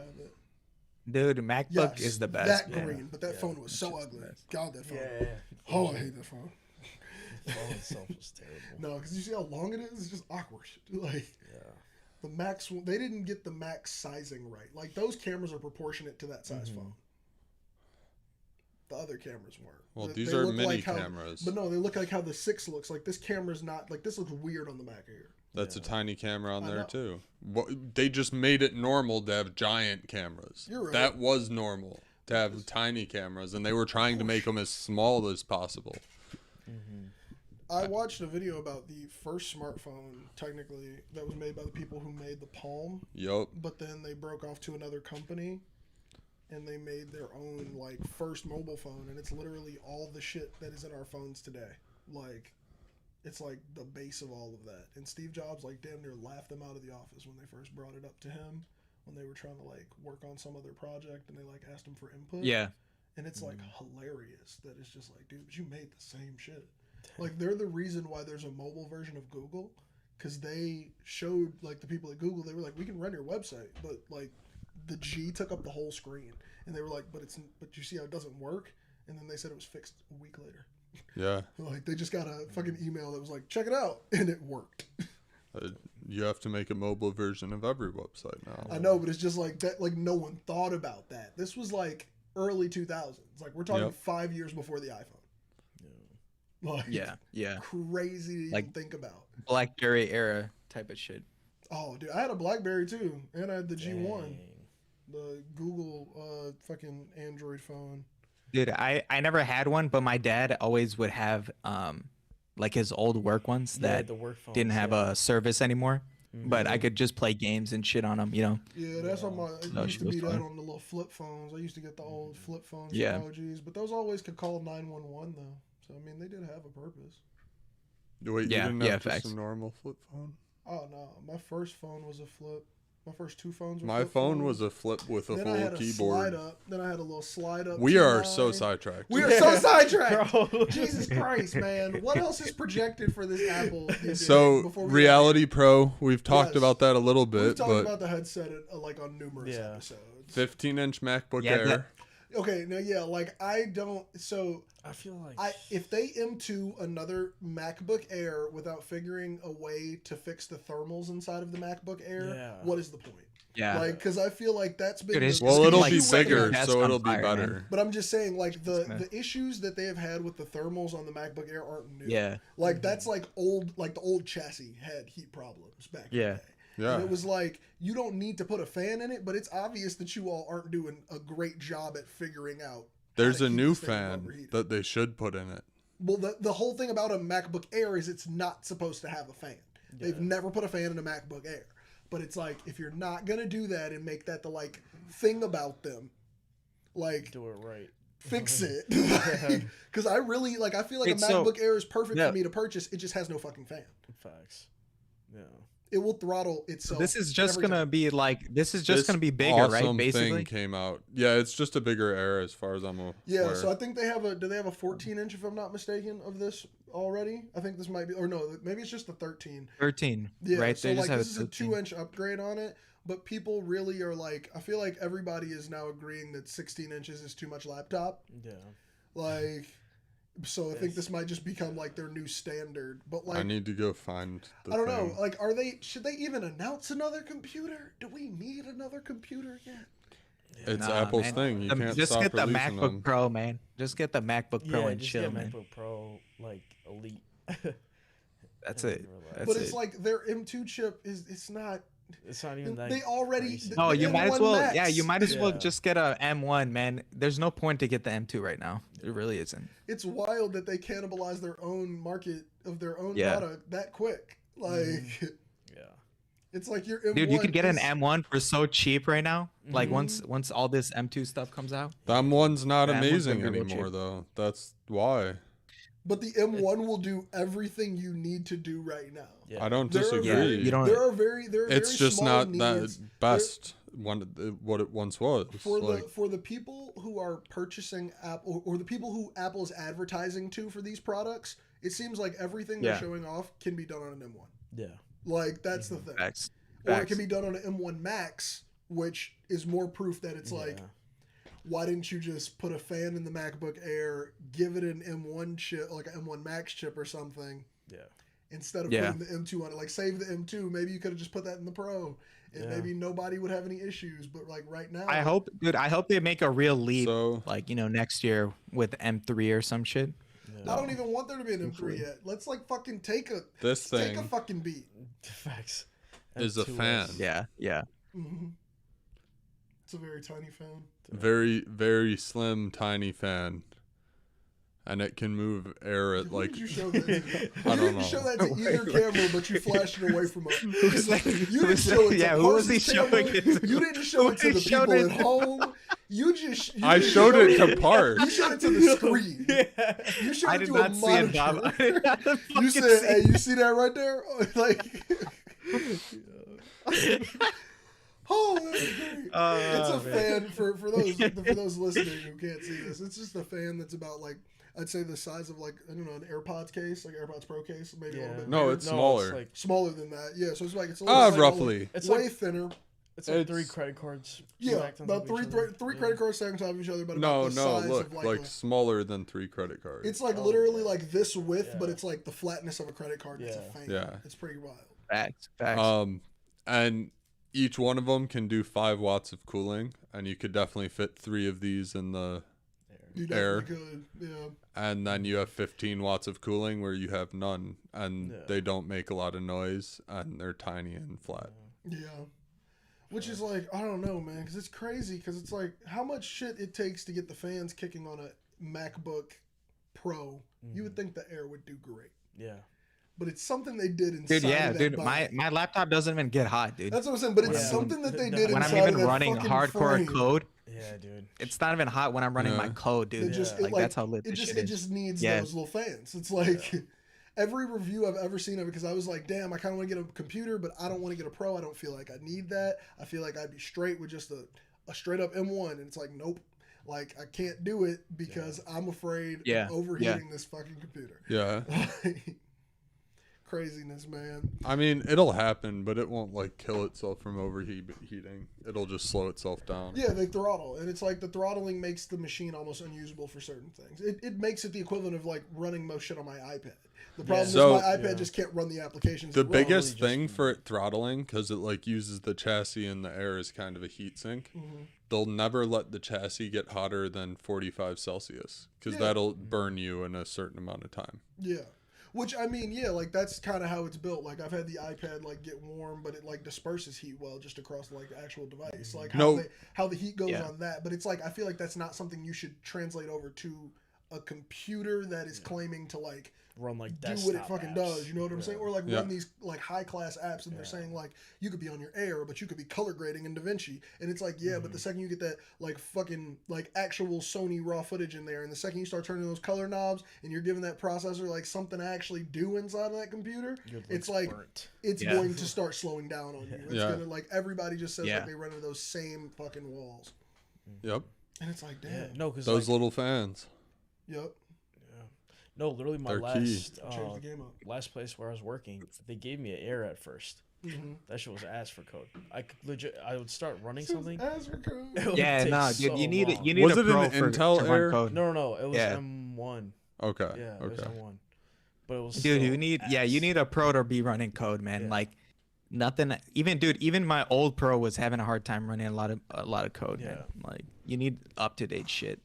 Dude, MacBook is the best. That green, but that phone was so ugly. God, that phone. Yeah. Oh, I hate that phone. The phone itself was terrible. No, because you see how long it is? It's just awkward. Like, the Max, they didn't get the Max sizing right. Like, those cameras are proportionate to that size phone. The other cameras weren't. Well, these are mini cameras. But no, they look like how the 6 looks. Like, this camera's not, like, this looks weird on the Mac Air. That's a tiny camera on there, too. They just made it normal to have giant cameras. You're right. That was normal, to have tiny cameras, and they were trying to make them as small as possible. I watched a video about the first smartphone, technically, that was made by the people who made the Palm. Yup. But then they broke off to another company, and they made their own, like, first mobile phone, and it's literally all the shit that is in our phones today. Like, it's like the base of all of that. And Steve Jobs, like, damn near laughed them out of the office when they first brought it up to him, when they were trying to, like, work on some other project, and they, like, asked him for input. Yeah. And it's, like, hilarious that it's just like, dude, but you made the same shit. Like, they're the reason why there's a mobile version of Google, because they showed, like, the people at Google, they were like, we can run your website, but, like, the G took up the whole screen. And they were like, but you see how it doesn't work? And then they said it was fixed a week later. Yeah. Like, they just got a fucking email that was like, check it out. And it worked. You have to make a mobile version of every website now. I know, but it's just like that. Like, no one thought about that. This was like early 2000s. Like, we're talking 5 years before the iPhone. Like, yeah. Crazy to even think about. BlackBerry era type of shit. Oh, dude, I had a BlackBerry too, and I had the G1, the Google fucking Android phone. Dude, I never had one, but my dad always would have like his old work ones that the work phones, didn't have a service anymore. But I could just play games and shit on them, you know. Yeah, that's on I used to be that on the little flip phones. I used to get the old flip phones from OGs, but those always could call 911 though. So I mean, they did have a purpose. Wait, you didn't have just a normal flip phone? Oh no, my first phone was a flip. My first 2 phones were My phone was a flip with a then full I had keyboard. A slide up. Then I had a little slide up. We are so sidetracked. We are so sidetracked. Jesus Christ, man. What else is projected for this Apple? So, Reality Pro, we've talked about that a little bit. We've talked about the headset like on numerous episodes. 15-inch MacBook Air. Okay, now like I feel like if they M2 another MacBook Air without figuring a way to fix the thermals inside of the MacBook Air, what is the point? Yeah, like because I feel like that's been it'll be bigger, so it'll be better. Man. But I'm just saying, like the issues that they have had with the thermals on the MacBook Air aren't new. Yeah, like that's like old, like the old chassis had heat problems back in the day. Yeah. And it was like, you don't need to put a fan in it, but it's obvious that you all aren't doing a great job at figuring out. There's a new fan that they should put in it. Well, the whole thing about a MacBook Air is it's not supposed to have a fan. Yeah. They've never put a fan in a MacBook Air. But it's like, if you're not going to do that and make that the, like, thing about them, like... do it right. Fix it. Because I really, like, I feel like a MacBook Air is perfect for me to purchase. It just has no fucking fan. Facts. Yeah. It will throttle itself. This is just gonna be like gonna be bigger, right? Basically, thing came out. Yeah, it's just a bigger Air as far as I'm aware. Yeah, so I think they have do they have a 14-inch if I'm not mistaken of this already? I think this might be, or no, maybe it's just the 13. 13. Yeah, right. so like this is a 2-inch upgrade on it. but people really are like, I feel like everybody is now agreeing that 16 inches is too much laptop. Yeah. Like, so I think this might just become like their new standard. But like, I need to go find the I don't thing. know. Like, should they even announce another computer? Do we need another computer yet? It's Apple's man. thing. You can't Just stop get the releasing MacBook them. Pro, man. Just get the MacBook Pro and just chill, get man. MacBook Pro like Elite. That's it. But it's like their M2 chip it's not. It's not even that. They already. crazy. Oh, you might as M1 well. Max. Yeah, you might as well Yeah. just get a M1, man. There's no point to get the M2 right now. It really isn't. It's wild that they cannibalize their own market of their own Yeah. product that quick. Like, Yeah. it's like your M1. Dude, you could get an is- M1 for so cheap right now. Like once all this M2 stuff comes out. That one's not That one's amazing gonna be real anymore, cheap. though. That's why. But the M1 will do everything you need to do right now. Yeah. I don't There are disagree. very- you don't- There are very. It's very just small not that needs. best what it once was. For the people who are purchasing Apple or the people who Apple is advertising to for these products, it seems like everything they're Yeah. showing off can be done on an M1. Yeah. Like that's the thing. Facts. Or it Facts. can be done on an M1 Max, which is more proof that it's like, why didn't you just put a fan in the MacBook Air, give it an M1 chip, like an M1 Max chip or something, Yeah. instead of Yeah. putting the M2 on it? Like save the M2. Maybe you could have just put that in the Pro, and maybe nobody would have any issues. But like right now, I hope they make a real leap, So- like next year with M3 or some shit. I don't even want there to be an M3 yet. Let's like fucking take a fucking beat. Facts. Is a M2S. fan. Yeah, yeah. Mm-hmm. It's a very tiny fan. Very, very slim, tiny fan. And it can move air at Who like. did you show that to? I You don't didn't know. show that to either camera, but you flashed it away from us. Who's that? You didn't show it to who was he Parsons' showing camera. it to? You didn't show it to Who the showed people it at to? home. You just Showed it to Park. You showed it to the screen. You showed I it did to not a see it, Bob. monitor. I did not You fucking said, see "Hey, it. you see that right there?" Like, oh, that's great. It's a fan for those listening who can't see this. It's just a fan that's about like I'd say the size of like I don't know an AirPods case, like AirPods Pro case, maybe a little bit. No, bigger. it's smaller. It's like, Smaller than that. Yeah, so it's like it's a little smaller, roughly. It's way like- thinner. it's like It's- 3 credit cards. Yeah, stacked on about top of each three other. credit cards stacked on top of each other, but No, about the no, size look, of like smaller than 3 credit cards. it's like literally like this width, but it's like the flatness of a credit card. It's a Yeah. fan. Yeah. It's pretty wild. Facts. Facts. And each one of them can do 5 watts of cooling, and you could definitely fit 3 of these in the You Air. definitely could. Yeah. and then you have 15 watts of cooling where you have none, and Yeah. they don't make a lot of noise, and they're tiny and flat. Yeah. Which is like, I don't know, man, because it's crazy. Because it's like how much shit it takes to get the fans kicking on a MacBook Pro. You would think the Air would do great. Yeah. But it's something they did inside Dude, yeah, of that dude, body. my laptop doesn't even get hot, dude. That's what I'm saying. But it's Yeah. something that they When did I'm inside When I'm of even that running fucking hardcore frame. code, Yeah, dude. it's not even hot when I'm running my Yeah. code, dude. It just, Yeah. it, Like, that's how lit it this just, shit it is. just needs Yeah. those little fans. It's like every review I've ever seen of it, because I was like, damn, I kind of want to get a computer, but I don't want to get a Pro. I don't feel like I need that. I feel like I'd be straight with just a straight up M1. And it's like, nope. Like, I can't do it because I'm afraid Yeah. of overheating this fucking computer. Yeah. Craziness, man. I mean, it'll happen, but it won't like kill itself from overheating. It'll just slow itself down. Yeah, they throttle. And it's like the throttling makes the machine almost unusable for certain things. It makes it the equivalent of like running most shit on my iPad. The problem So- is my iPad just can't run the applications. The it runs. biggest thing for it throttling, because it like uses the chassis and the air as kind of a heat sink, they'll never let the chassis get hotter than 45 Celsius, because Yeah. that'll burn you in a certain amount of time. Yeah. Which, I mean, yeah, like, that's kind of how it's built. Like, I've had the iPad, like, get warm, but it, like, disperses heat well just across, like, the actual device. Like, how the heat goes on that. But it's like, I feel like that's not something you should translate over to a computer that is claiming to, like, Run like do what it desktop fucking apps. does. You know what I'm saying? Or, like, Yeah. run these, like, high-class apps, and they're saying, like, you could be on your Air, but you could be color grading in DaVinci. And it's like, yeah, but the second you get that, like, fucking, like, actual Sony raw footage in there, and the second you start turning those color knobs, and you're giving that processor, like, something to actually do inside of that computer, it's like, burnt. it's going to start slowing down on you. It's Yeah. gonna, like, everybody just says, Yeah. like, they run into those same fucking walls. Yep. And it's like, Yeah. damn. No, because Those little fans. Yep. no, literally my They're key. last Change the game up. last place where I was working, they gave me an Air at first, That shit was ass for code. I would start running something. Ass for code. Yeah, no, dude, so you need long. you need Was a it pro an for Intel to run Air? code. No, it was Yeah. M1. Okay. Yeah, it was M1. But it was Dude, still you need a pro to be running code, man. Yeah. Like nothing. Even my old pro was having a hard time running a lot of code, man. Like you need up to date shit.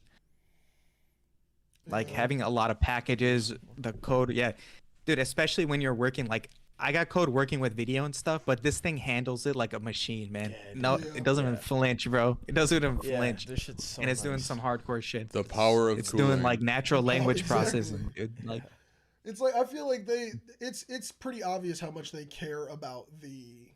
Like having a lot of packages, the code, yeah, dude. Especially when you're working, like I got code working with video and stuff, but this thing handles it like a machine, man. No, it doesn't even flinch, bro. It doesn't even flinch, this shit's so and it's doing nice. some hardcore shit. The power of It's cooling. doing like natural language exactly. processing, dude. Like. It's like I feel like it's pretty obvious how much they care about the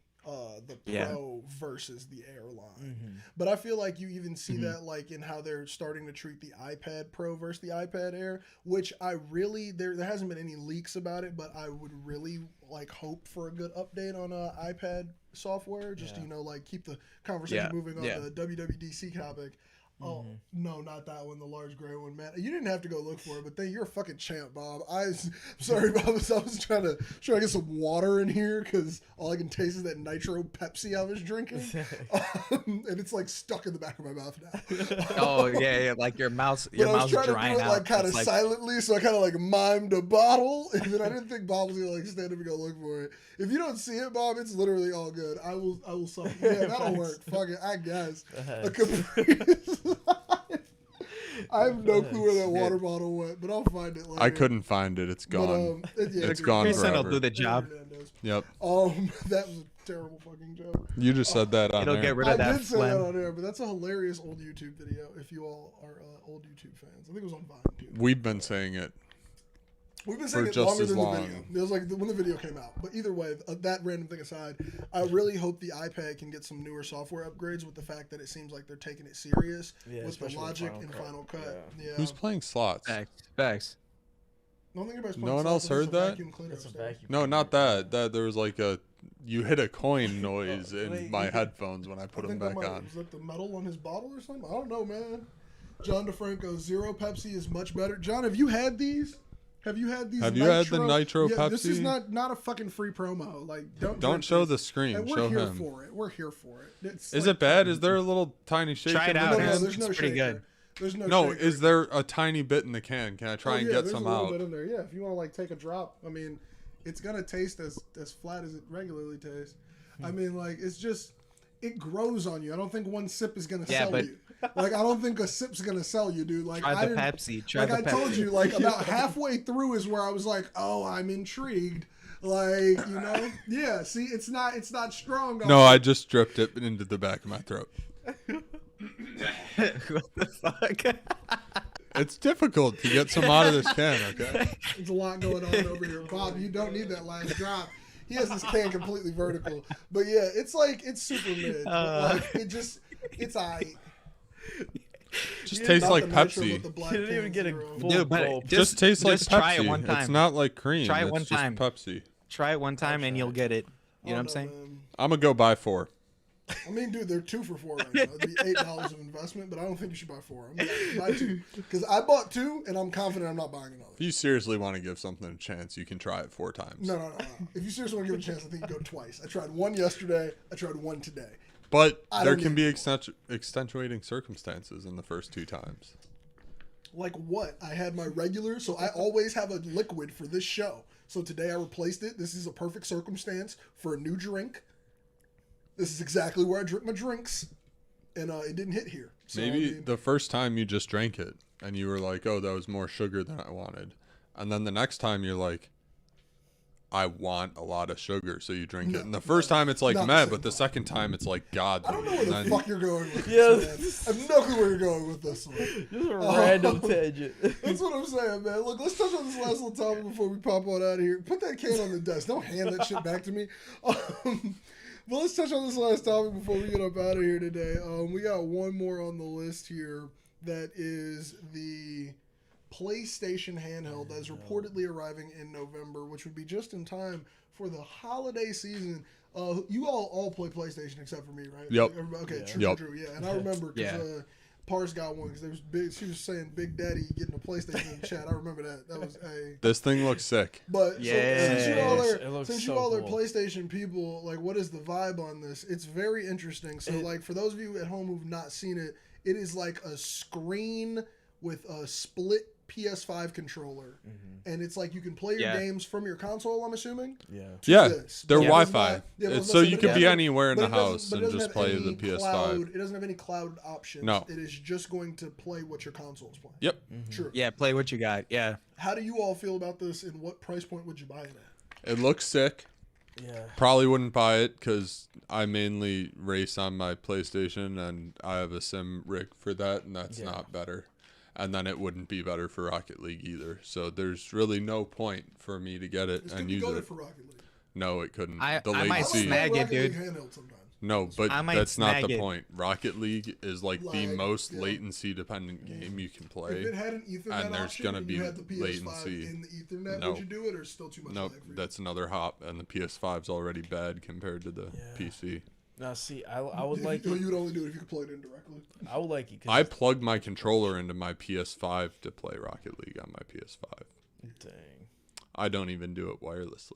Pro versus the Airline. But I feel like you even see that like in how they're starting to treat the iPad Pro versus the iPad Air, which I really there hasn't been any leaks about it, but I would really like hope for a good update on iPad software, just to, like keep the conversation moving on the WWDC topic. Oh, no, not that one, the large gray one, man. You didn't have to go look for it, but you're a fucking champ, Bob. I'm sorry, Bob. I was trying to get some water in here because all I can taste is that nitro Pepsi I was drinking. And it's like stuck in the back of my mouth now. Oh, yeah, like your mouth's drying out. I was trying to do it like kind of silently, so I kind of like mimed a bottle, and then I didn't think Bob was gonna like stand up and go look for it. If you don't see it, Bob, it's literally all good. I will suffer. Yeah, that'll work. Fuck it, I guess. A Capri. I have no clue where that water bottle went, but I'll find it later. I couldn't find it. It's gone. It's gone Chris forever. will do the job. Yep. That was a terrible fucking joke. You just said that on It'll there. get rid of that I did say that phlegm. on air, but that's a hilarious old YouTube video. If you all are old YouTube fans, I think it was on Vine too. We've been saying it. We've been saying it just longer as than long. the video. It was like when the video came out. But either way, that random thing aside, I really hope the iPad can get some newer software upgrades with the fact that it seems like they're taking it serious with the logic in Final Cut. Yeah. Who's playing slots? Facts. I don't think anybody's No one playing else slots. heard There's a that? vacuum cleaner It's a upstairs. vacuum. No, not that. That there was like you hit a coin noise in my headphones when I put them back on. Was that the metal on his bottle or something? I don't know, man. John DeFranco, Zero Pepsi is much better. John, have you had these? Have you had these? Have you had the Nitro Pepsi? This is not a fucking free promo. Like, Don't show this. the screen. And we're Show here him. for it. We're here for it. It's Is like, it bad? Is there a little tiny shake? Try it in out. the No, can? there's no It's pretty shaker. good. There's no. No, shaker. is there a tiny bit in the can? Can I try and get there's some a little out? bit in there. Yeah, if you want to like take a drop, I mean, it's gonna taste as flat as it regularly tastes. I mean, like it's just it grows on you. I don't think one sip is gonna sell you. Like I don't think a sip's gonna sell you, dude. Like Try the Pepsi. Try like the I told Pepsi. you, like about halfway through is where I was like, oh, I'm intrigued. Like yeah. See, it's not strong. No, I just dripped it into the back of my throat. What the fuck? It's difficult to get some out of this can, okay? There's a lot going on over here, Bob. You don't need that last drop. He has this can completely vertical, but yeah, it's super mid. Like it's aight. Just tastes like Not the nitro, Pepsi. but the black You didn't even can get a zero. full Dude, but gulp. Just tastes like just Pepsi. try it one time. It's not like cream. Try it it's one just time. Pepsi. Try it one time and you'll get it. You know what I'm saying? Man. I'm gonna go buy 4. I mean, dude, they're 2 for $4 right now. It'd be $8 of investment, but I don't think you should buy 4. I'm gonna buy 2 because I bought 2 and I'm confident I'm not buying another. If you seriously want to give something a chance, you can try it 4 times. No. If you seriously want to give it a chance, I think you go twice. I tried one yesterday. I tried one today. But I there don't can need be extenuating circumstances in the first 2 times. Like what? I had my regular, so I always have a liquid for this show. So today I replaced it. This is a perfect circumstance for a new drink. This is exactly where I drink my drinks, and it didn't hit here. So, Maybe the first time you just drank it, and you were like, oh, that was more sugar than I wanted. And then the next time you're like, I want a lot of sugar, so you drink it. And the first time it's like not the meh, same but the second time it's like God. I don't know where the And then- fuck you're going with Yeah. this, man. I have no clue where you're going with this one. Just a random tangent. That's what I'm saying, man. Look, let's touch on this last little topic before we pop on out of here. Put that can on the desk. Don't hand that shit back to me. But let's touch on this last topic before we get up out of here today. We got one more on the list here that is the PlayStation handheld that is reportedly arriving in November, which would be just in time for the holiday season. You all play PlayStation except for me, right? Yep. Okay, Yeah. true, Yep. true. Yeah, and I remember because Pars got one because there was big. She was saying Big Daddy getting a PlayStation in the chat. I remember that. That was a. This thing looks sick. But so, since you all are cool. PlayStation people, like, what is the vibe on this? It's very interesting. So, like, for those of you at home who've not seen it, it is like a screen with a split PS5 controller, and it's like you can play your games from your console. I'm assuming. They're Wi-Fi. So you could be anywhere in the house and just play the PS5. It doesn't have any cloud options. No, it is just going to play what your console is playing. Yep. True. Yeah, play what you got. Yeah. How do you all feel about this, and what price point would you buy it at? It looks sick. Yeah. Probably wouldn't buy it because I mainly race on my PlayStation, and I have a sim rig for that, and that's not better. And then it wouldn't be better for Rocket League either. So there's really no point for me to get it and use it. For Rocket League. No, it couldn't. I might snag it, dude. No, but that's not the point. Rocket League is like the most latency dependent game you can play. If it had an Ethernet and there's gonna be you had the PS5 latency in the Ethernet, would you do it, or still too much? Nope, that's another hop, and the PS5's already bad compared to the PC. Now, see, I would like it. You would only do it if you could plug it in directly. I would like it. I plug my controller into my PS5 to play Rocket League on my PS5. Dang. I don't even do it wirelessly.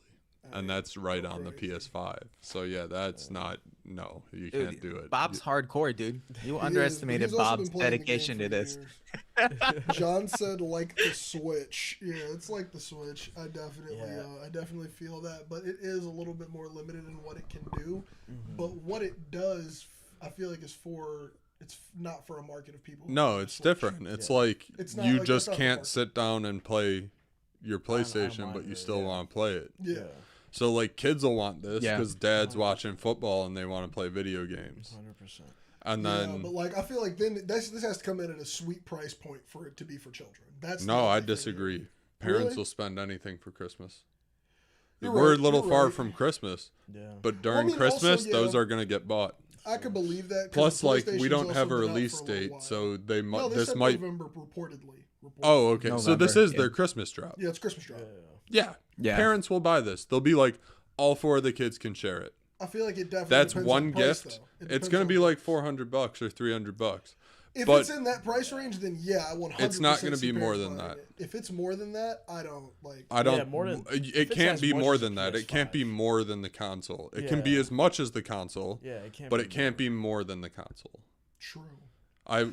And that's right on the PS5. So, yeah, that's not... No, you can't do it. Bob's hardcore, dude. You underestimated Bob's dedication to this. John said, like the Switch. Yeah, it's like the Switch. I definitely feel that. But it is a little bit more limited in what it can do. But what it does, I feel like, is for... It's not for a market of people. No, it's different. It's like you just can't sit down and play your PlayStation, but you still want to play it. Yeah. So, like, kids will want this because dad's watching football and they want to play video games. 100%. And then... but, like, I feel like then this has to come in at a sweet price point for it to be for children. No, I disagree. Parents will spend anything for Christmas. You're We're right, a little far from Christmas. Yeah. But during Christmas, also, those are going to get bought. I could believe that. Plus, like, we don't have a release date, so they this might... November, reportedly. Oh, okay. November, so this is their Christmas drop. Yeah, it's Christmas drop. Yeah. Parents will buy this. They'll be like, all four of the kids can share it. I feel like it definitely That's depends one on price, gift. It's going to be like $400 or $300. If it's in that price range, then yeah, I 100%. It's not going to be more than that. If it's more than that, I don't like. I don't. Yeah, more than, it can't be more than that. It can't be more than the console. It can be as much as the console. Yeah, it can't. But it can't be more than the console. True.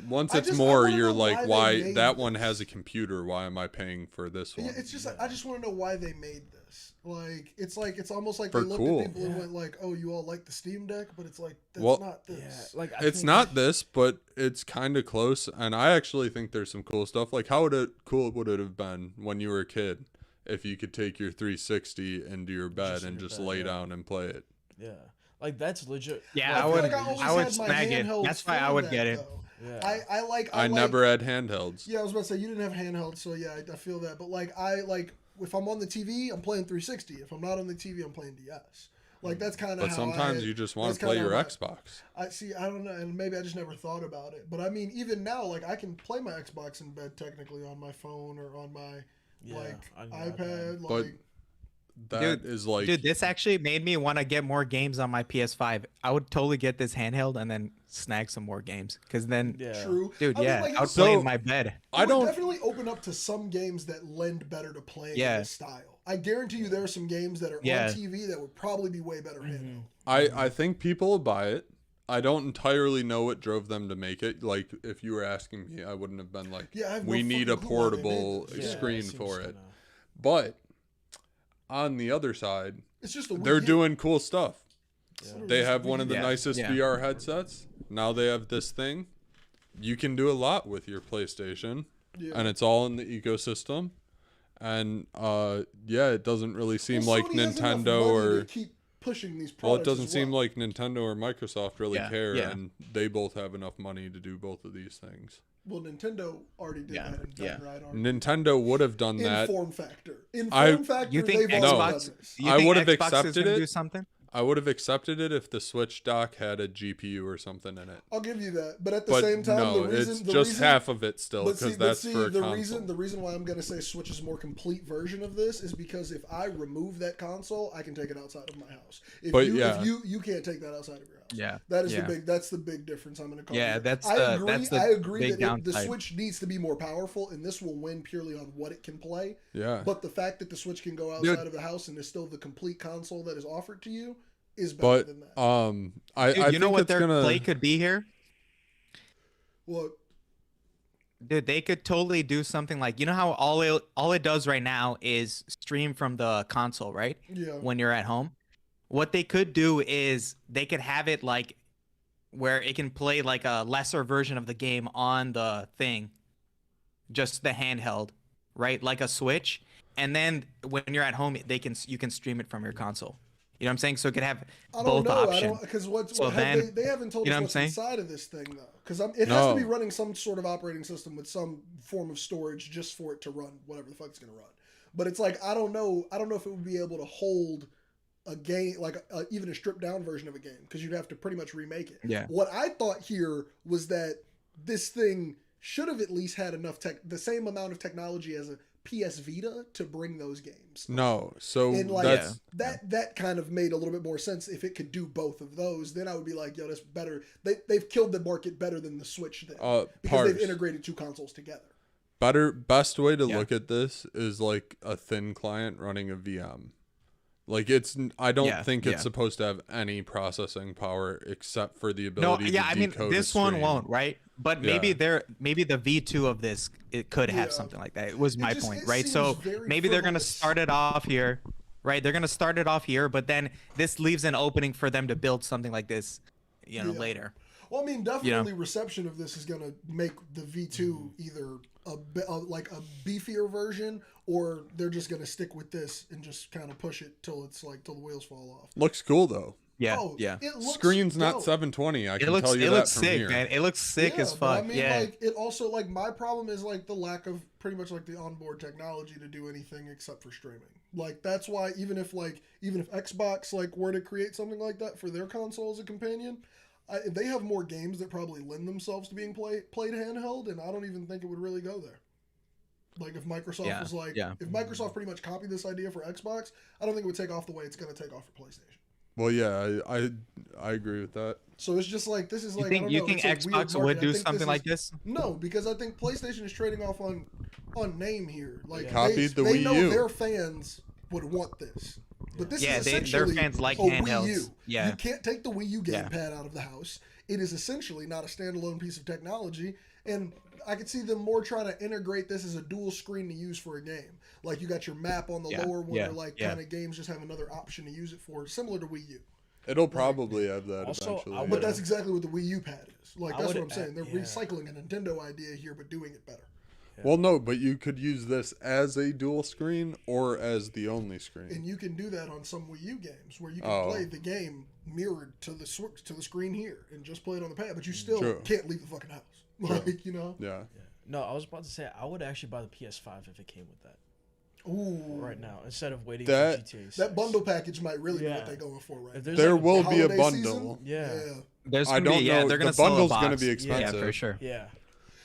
Once it's more, you're like, why that one has a computer? Why am I paying for this one? Yeah, it's just I just want to know why they made this. Like it's almost like For they looked cool. at people and went like, "Oh, you all like the Steam Deck," but it's like that's not this. Yeah, like it's not this, but it's kind of close. And I actually think there's some cool stuff. Like how cool would it have been when you were a kid if you could take your 360 into your bed and just lay down and play it? Yeah, like that's legit. Yeah, like, I would snag it. That's why I would get it. Yeah. I never had handhelds. Yeah, I was about to say you didn't have handhelds, so yeah, I feel that. But like if I'm on the TV, I'm playing 360. If I'm not on the TV, I'm playing DS. Like that's kind of. But sometimes you just want to play your Xbox. I see. I don't know, and maybe I just never thought about it. But I mean, even now, like I can play my Xbox in bed technically on my phone or on my iPad. But that is like, dude, this actually made me want to get more games on my PS5. I would totally get this handheld and then snag some more games because then, true, dude, I would play in my bed. I don't definitely open up to some games that lend better to playing in this style. I guarantee you there are some games that are on TV that would probably be way better handheld. I think people will buy it. I don't entirely know what drove them to make it. Like, if you were asking me, I wouldn't have been like, we need a portable screen for it. But on the other side, it's just they're doing cool stuff. They have one of the nicest VR headsets. Now they have this thing. You can do a lot with your PlayStation, and it's all in the ecosystem. And it doesn't really seem like Nintendo or keep pushing these products. Well, it doesn't seem like Nintendo or Microsoft really care, and they both have enough money to do both of these things. Well, Nintendo already did that in Dead Right already. Nintendo would have done that. In form factor. In form factor, you think they've already done this. I would have accepted it. Do something? I would have accepted it if the Switch dock had a GPU or something in it. I'll give you that, but at the same time, no, it's just half of it still, because that's for a console. The reason why I'm gonna say Switch is a more complete version of this is because if I remove that console, I can take it outside of my house. If you can't take that outside of your house. Yeah, that's the big difference I'm gonna call. Yeah, it. I agree that the Switch needs to be more powerful, and this will win purely on what it can play. Yeah. But the fact that the Switch can go outside of the house and is still the complete console that is offered to you is better than that. I know what their play could be here? What? Dude, they could totally do something like, you know how all it does right now is stream from the console, right? Yeah. When you're at home. What they could do is they could have it like where it can play like a lesser version of the game on the thing, just the handheld, right? Like a Switch. And then when you're at home, you can stream it from your console. You know what I'm saying? So it could have both options. Because they haven't told us what's inside of this thing, though. Because it has to be running some sort of operating system with some form of storage just for it to run whatever the fuck it's going to run. But it's like, I don't know if it would be able to hold a game, like even a stripped down version of a game, because you'd have to pretty much remake it. Yeah. What I thought here was that this thing should have at least had enough the same amount of technology as a PS Vita to bring those games. No, so and like that kind of made a little bit more sense. If it could do both of those, then I would be like, yo, that's better. They've killed the market better than the Switch did, because they've integrated two consoles together. Best way to look at this is like a thin client running a VM. Like I don't think it's supposed to have any processing power except for the ability to decode I mean, this one won't, right? But maybe the V2 of this, it could have something like that. It was my point, right? So maybe they're going to start it off here, right? They're going to start it off here, but then this leaves an opening for them to build something like this, later. Well, I mean, definitely reception of this is going to make the V2 either like a beefier version, or they're just going to stick with this and just kind of push it till the wheels fall off. Looks cool though. Yeah, It looks Screen's not 720. I can tell you that from sick, here. Man. It looks sick as fuck. I mean, like, it also, like, my problem is like the lack of pretty much like the onboard technology to do anything except for streaming. Like, that's why even if Xbox like were to create something like that for their console as a companion, they have more games that probably lend themselves to being played handheld, and I don't even think it would really go there. Like, if Microsoft was like, if Microsoft pretty much copied this idea for Xbox, I don't think it would take off the way it's going to take off for PlayStation. Well, yeah, I agree with that. So it's just like, this is like, you think Xbox would do something like this? No, because I think PlayStation is trading off on name here. Like, copied the Wii U. They know their fans would want this. But this is essentially their fans like a handhelds. Wii U. Yeah. You can't take the Wii U gamepad out of the house. It is essentially not a standalone piece of technology, and I could see them more trying to integrate this as a dual screen to use for a game. Like, you got your map on the lower one, or like kind of games just have another option to use it for, similar to Wii U. It'll probably have that eventually. But that's exactly what the Wii U pad is. Like, that's what I'm saying. They're recycling a Nintendo idea here, but doing it better. Yeah. Well, no, but you could use this as a dual screen or as the only screen. And you can do that on some Wii U games where you can play the game mirrored to the screen here and just play it on the pad, but you still can't leave the fucking house. Like, Yeah. No, I was about to say, I would actually buy the PS5 if it came with that. Ooh. Right now, instead of waiting for GTA 6. That bundle package might really be what they're going for, right? There will be a bundle. Season, I don't know. They're gonna the bundle's going to be expensive. Yeah, for sure. Yeah.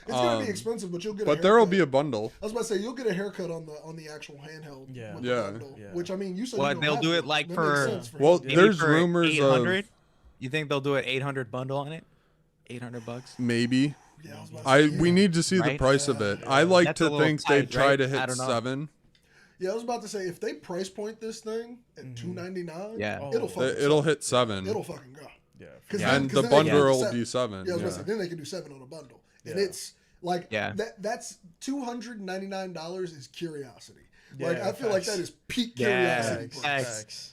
It's going to be expensive, but you'll get a haircut. But there will be a bundle. I was about to say, you'll get a haircut on the actual handheld. Yeah. With the bundle, which, I mean, you said they'll do it like for there's rumors 800. You think they'll do an 800 bundle on it? $800? Maybe. Yeah, we need to see the price of it. I like to think they'd try to hit 7. Yeah, I was about to say, if they price point this thing at $299, it'll hit 7. It'll fucking go. Yeah. And the bundle will be 7. Yeah, I was about to say, then they can do 7 on a bundle. And it's like, that's $299 is curiosity. Like, I feel like that is peak curiosity.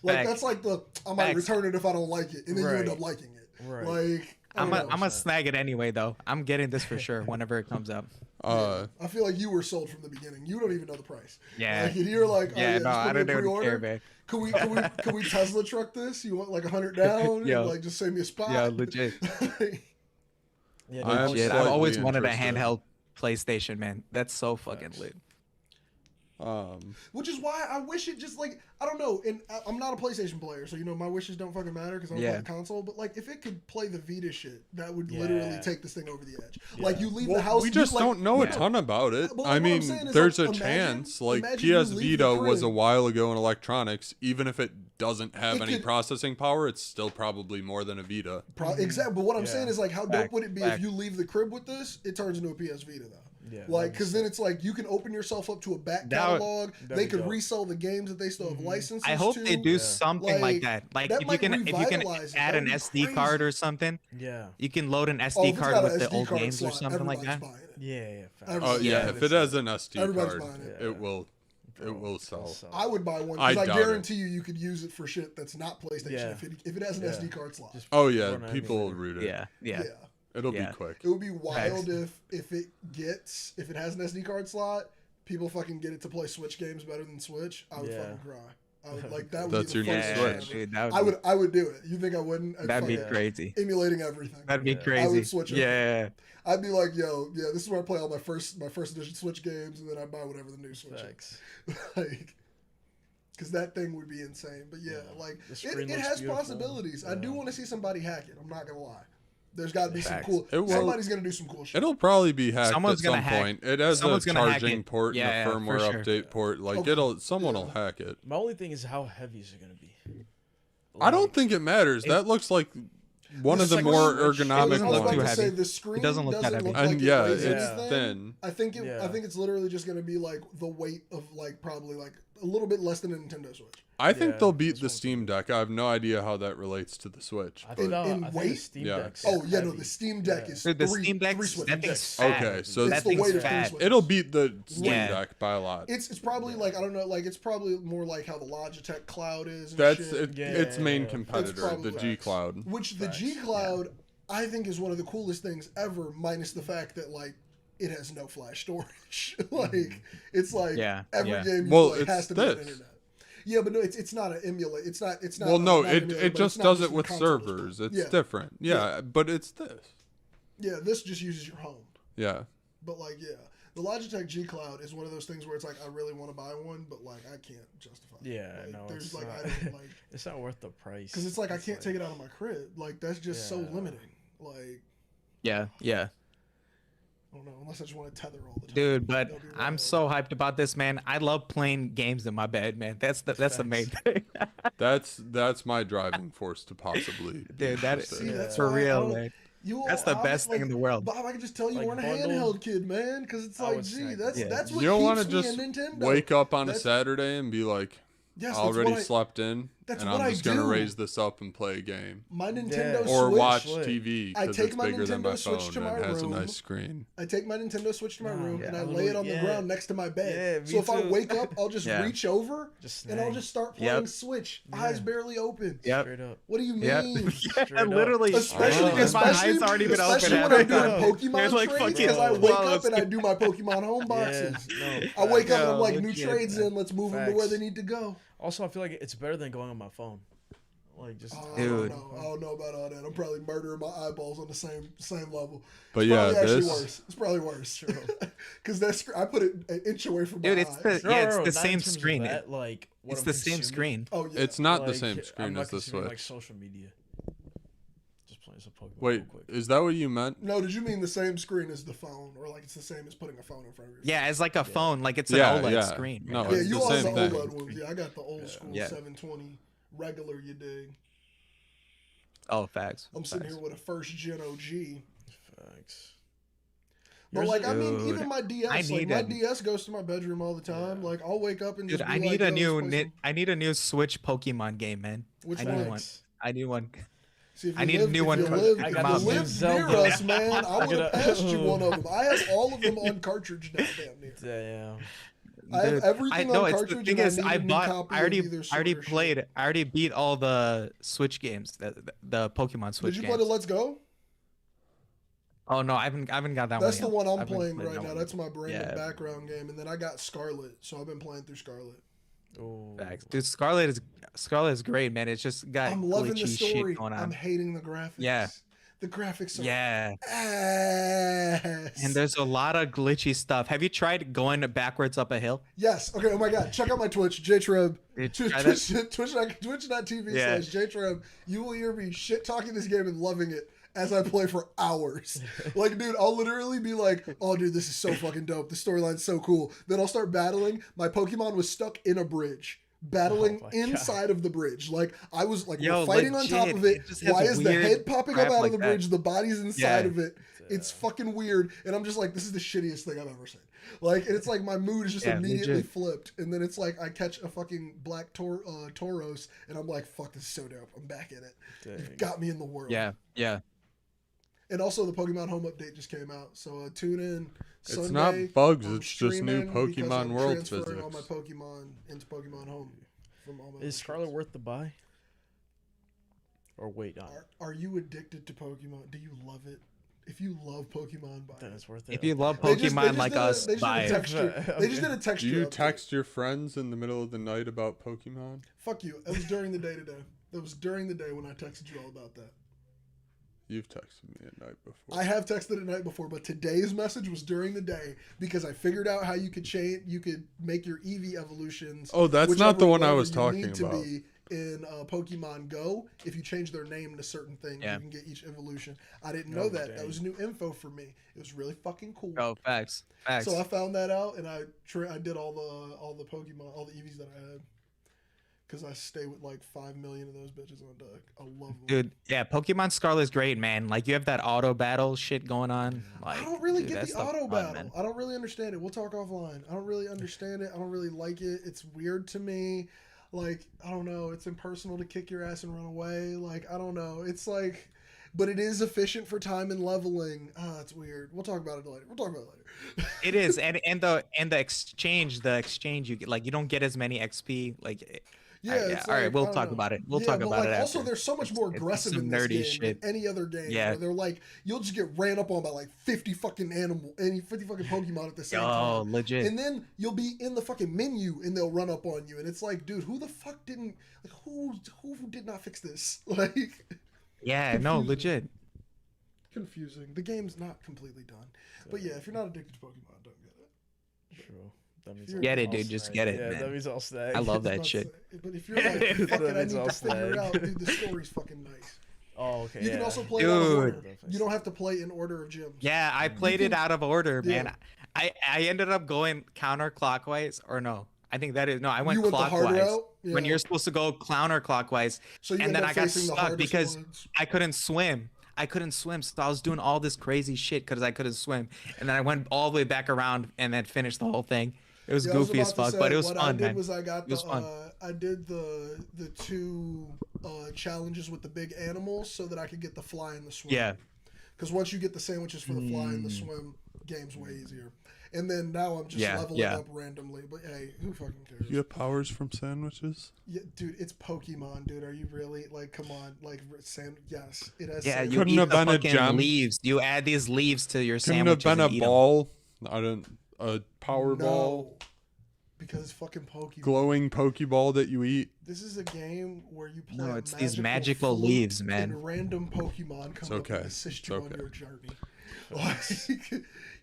Like, that's like I might return it if I don't like it, and then you end up liking it. Right. Like, I'm gonna snag it anyway, though. I'm getting this for sure whenever it comes up. I feel like you were sold from the beginning. You don't even know the price. Yeah. Like, you're like, I don't even care, man. Can we Tesla truck this? You want like 100 down? Yo. And, like, just save me a spot. Yeah, legit. Yeah, legit. I've always wanted a handheld PlayStation, man. That's so fucking lit. Which is why I wish it just like I don't know. And I'm not a PlayStation player, so my wishes don't fucking matter because I don't play the console. But like, if it could play the Vita shit, that would literally take this thing over the edge. Yeah. Like you leave the house. We just don't know a ton about it. I mean, there's a chance. Like PS Vita was a while ago in electronics. Even if it doesn't have any processing power, it's still probably more than a Vita. Exactly. But what I'm saying is like, how dope would it be if you leave the crib with this? It turns into a PS Vita though. Yeah, like, because then it's like you can open yourself up to a back catalog. They could resell the games that they still have licenses. I hope they do something like that. Like if you can add an SD card or something. Yeah. You can load an SD card with the old games or something like that. Yeah. Oh yeah. If it has an SD card, it will. It will sell. I would buy one because I guarantee you could use it for shit that's not PlayStation if it has an SD card slot. Oh yeah, people will root it. Yeah. It'll be quick. It would be wild if it has an SD card slot, people fucking get it to play Switch games better than Switch. I would fucking cry. I would like that. That's your new Switch. Dude, I would do it. You think I wouldn't? That'd be crazy. Emulating everything. That'd be crazy. I would switch it. Yeah. I'd be like, this is where I play all my first edition Switch games, and then I buy whatever the new Switch is. Like, because that thing would be insane. But like it has beautiful possibilities. I do want to see somebody hack it. I'm not gonna lie. There's got to be some cool. Somebody's gonna do some cool shit. It'll probably be hacked at some point. It has a charging port and a firmware update port. Like someone will hack it. My only thing is how heavy is it gonna be? I don't think it matters. That looks like one of the more ergonomic ones. The screen doesn't look that heavy. Like it's thin. I think it's literally just gonna be like the weight of like probably like a little bit less than a Nintendo Switch. I think they'll beat the Steam Deck. I have no idea how that relates to the Switch. In weight? Steam Deck's the Steam Deck is the Steam Deck. That thing's fat. Okay, so that's the weight of fat. It'll beat the Steam Deck by a lot. It's probably like I don't know, like it's probably more like how the Logitech Cloud is. That's its main competitor, the G Cloud. Which the G Cloud I think is one of the coolest things ever, minus the fact that like it has no flash storage. Like it's like every game you play has to be on internet. Yeah, but no, it's not an emulate. It's not. Well, no, it just does it with servers. It's different. Yeah, but it's this. Yeah, this just uses your home. Yeah. But like, the Logitech G Cloud is one of those things where it's like I really want to buy one, but like I can't justify it. Yeah, like, no, there's it's like not. I don't like. It's not worth the price. Because it's like I can't take it out of my crib. Like that's just so limiting. Like. Yeah. I don't know, unless I just want to tether all the time. Dude, but I'm so hyped about this, man. I love playing games in my bed, man. That's the main thing. that's my driving force to possibly. Dude, that's for real, man. That's the best thing in the world. Bob, I can just tell you weren't a handheld kid, man, because it's like, gee, that's what you don't want to just Nintendo. Wake up on a Saturday and be like, already slept in. And I'm just going to raise this up and play a game. My Nintendo Switch. Or watch TV because it's bigger than my Switch phone and has a nice screen. I take my Nintendo Switch to my room and I lay it on the ground next to my bed. So if I wake up, I'll just reach over and I'll just start playing Switch. Eyes barely open. What do you mean? Literally. Especially when I'm doing Pokemon trades because I wake up and I do my Pokemon home boxes. I wake up and I'm like, new trades in, let's move them to where they need to go. Also, I feel like it's better than going on my phone. Like just dude. I don't know about all that. I'm probably murdering my eyeballs on the same level. But it's worse. It's probably worse. Because I put it an inch away from my eyes. It's the same screen. It's the same screen. Oh yeah. It's not the same screen as the Switch. Like social media. Just playing some Pokemon. Wait, is that what you meant? No, did you mean the same screen as the phone, or like it's the same as putting a phone in front of you? Yeah, it's like a phone, like it's an OLED screen. No, it's you the all same the thing. OLED ones. Yeah, I got the old school 720 regular. You dig? Oh, facts. I'm sitting here with a first gen OG. Facts. But like, I mean, even my DS, my DS goes to my bedroom all the time. Like, I'll wake up and just I need a new Switch Pokemon game, man. Which one? I need one. See, I need a new one. If you lived near us, man, I would have passed you one of them. I have all of them on cartridge now, damn near. Damn. I have everything on cartridge. The thing is, I already beat all the Switch games, the Pokemon Switch games. Did you play the Let's Go? Oh no, I haven't got that one. That's the one I'm playing right now. That's my brand background game, and then I got Scarlet, so I've been playing through Scarlet. Oh, dude, Scarlet is great, man. It's just got I'm loving the shit story. going on. I'm hating the graphics. Yeah. The graphics are Yeah. ass. And there's a lot of glitchy stuff. Have you tried going backwards up a hill? Yes. Okay. Oh my God. Check out my Twitch, J-Treb. Twitch.tv /J-Treb. You will hear me shit talking this game and loving it as I play for hours. Like, dude, I'll literally be like, oh, dude, this is so fucking dope. The storyline's so cool. Then I'll start battling. My Pokemon was stuck in a bridge. Battling inside of the bridge. Like, I was like, we're fighting legit. On top of it. Why is the head popping up out of the bridge? The body's inside of it. It's fucking weird. And I'm just like, this is the shittiest thing I've ever seen. Like, and it's like my mood is just immediately flipped. And then it's like I catch a fucking black Tauros and I'm like, fuck, this is so dope. I'm back in it. Dang. You've got me in the world. Yeah. And also the Pokemon Home update just came out. So tune in Sunday. It's not bugs, it's just new Pokemon World physics. All my Pokemon into Pokemon Home. Is Scarlet worth the buy? Or wait on Are you addicted to Pokemon? Do you love it? If you love Pokemon, buy it. Then it's worth it. If you love Pokemon like us, buy it. They just did a texture. Do you text your friends in the middle of the night about Pokemon? Fuck you. It was during the day today. It was during the day when I texted you all about that. You've texted me at night before. I have texted at night before, but today's message was during the day because I figured out how you could make your Eevee evolutions. Oh, that's not the one I was talking about. To be in Pokemon Go, if you change their name to certain things, you can get each evolution. I didn't know that. Dang. That was new info for me. It was really fucking cool. Oh, facts. So I found that out, and I did all the Pokemon, all the Eevees that I had. Because I stay with like 5 million of those bitches on deck. I love them. Dude, yeah, Pokemon Scarlet's great, man. Like, you have that auto battle shit going on. Like, I don't really get the auto battle. Man. I don't really understand it. We'll talk offline. I don't really understand it. I don't really like it. It's weird to me. Like, I don't know. It's impersonal to kick your ass and run away. Like, I don't know. It's like, but it is efficient for time and leveling. It's weird. We'll talk about it later. It is, and the exchange you get, like, you don't get as many XP. Like. Yeah, all right, we'll talk about it. We'll talk about it. Also, there's so much more aggressive in this game than any other game. Yeah, where they're like, you'll just get ran up on by like 50 fucking Pokemon at the same time. Oh, legit. And then you'll be in the fucking menu and they'll run up on you, and it's like, dude, who the fuck didn't like who did not fix this? Like, yeah, confusing. No, legit. Confusing. The game's not completely done, but yeah, if you're not addicted to Pokemon, don't get it. True. Get it, dude. Just get it, man. That means all snag. I love that shit. But if you're like, fucking, I need to figure it out, dude, the story's fucking nice. Oh, okay. You can also play it out of order. You don't have to play in order of gyms. Yeah, I played it out of order, man. I ended up going counterclockwise, or no. I think that is, no, I went clockwise. When you're supposed to go counterclockwise. So and then I got stuck because I couldn't swim. So I was doing all this crazy shit because I couldn't swim. And then I went all the way back around and then finished the whole thing. It was goofy as fuck, but it was fun, man. I did the two challenges with the big animals so that I could get the fly and the swim. Yeah. Because once you get the sandwiches for the fly and the swim, game's way easier. And then now I'm just leveling up randomly. But hey, who fucking cares? You have powers from sandwiches? Yeah, dude, it's Pokemon, dude. Are you really like? Come on, like yes, it has. Yeah, you eat the fucking leaves. You add these leaves to your sandwiches. Couldn't have been a ball. A power ball. Because it's fucking Pokemon. Glowing Pokeball that you eat. This is a game where you play. No, it's these magical leaves, man. And random Pokemon come up and assist you on your journey. Like,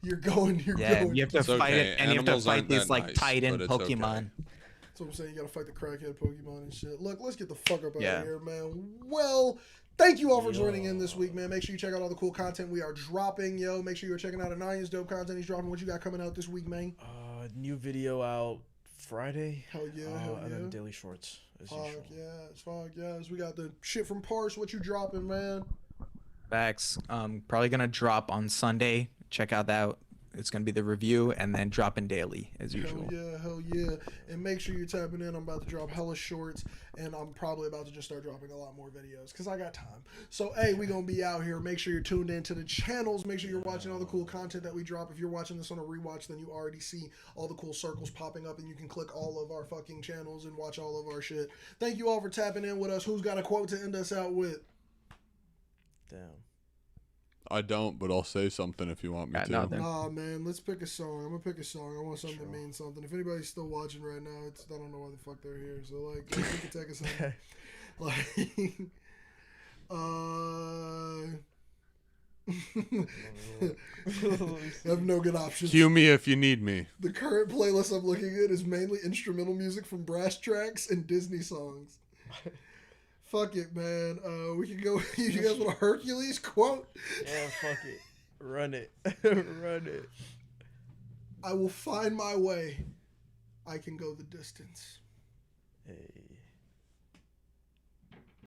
you're going. You have to fight it, and you have to fight these like Titan Pokemon. That's what I'm saying. You gotta fight the crackhead Pokemon and shit. Look, let's get the fuck up out of here, man. Well, thank you all for joining in this week, man. Make sure you check out all the cool content we are dropping, yo. Make sure you're checking out Ananya's dope content he's dropping. What you got coming out this week, man? New video out Friday. Hell yeah, and then daily shorts as usual. Fuck yes. We got the shit from Parse. What you dropping, man? Facts. Probably gonna drop on Sunday. Check out that. It's gonna be the review and then dropping daily as usual. Hell yeah. And make sure you're tapping in. I'm about to drop hella shorts, and I'm probably about to just start dropping a lot more videos because I got time. So hey, we gonna be out here. Make sure you're tuned in to the channels. Make sure you're watching all the cool content that we drop. If you're watching this on a rewatch, then you already see all the cool circles popping up, and you can click all of our fucking channels and watch all of our shit. Thank you all for tapping in with us. Who's got a quote to end us out with? Damn. I don't, but I'll say something if you want me to. Nah, man, let's pick a song. I'm gonna pick a song. I want something to mean something. If anybody's still watching right now, I don't know why the fuck they're here. So like, we can take us home. Like, I have no good options. Cue me if you need me. The current playlist I'm looking at is mainly instrumental music from brass tracks and Disney songs. Fuck it, man. We can go. You guys want a Hercules quote? Yeah, fuck it. Run it. Run it. I will find my way. I can go the distance. Hey.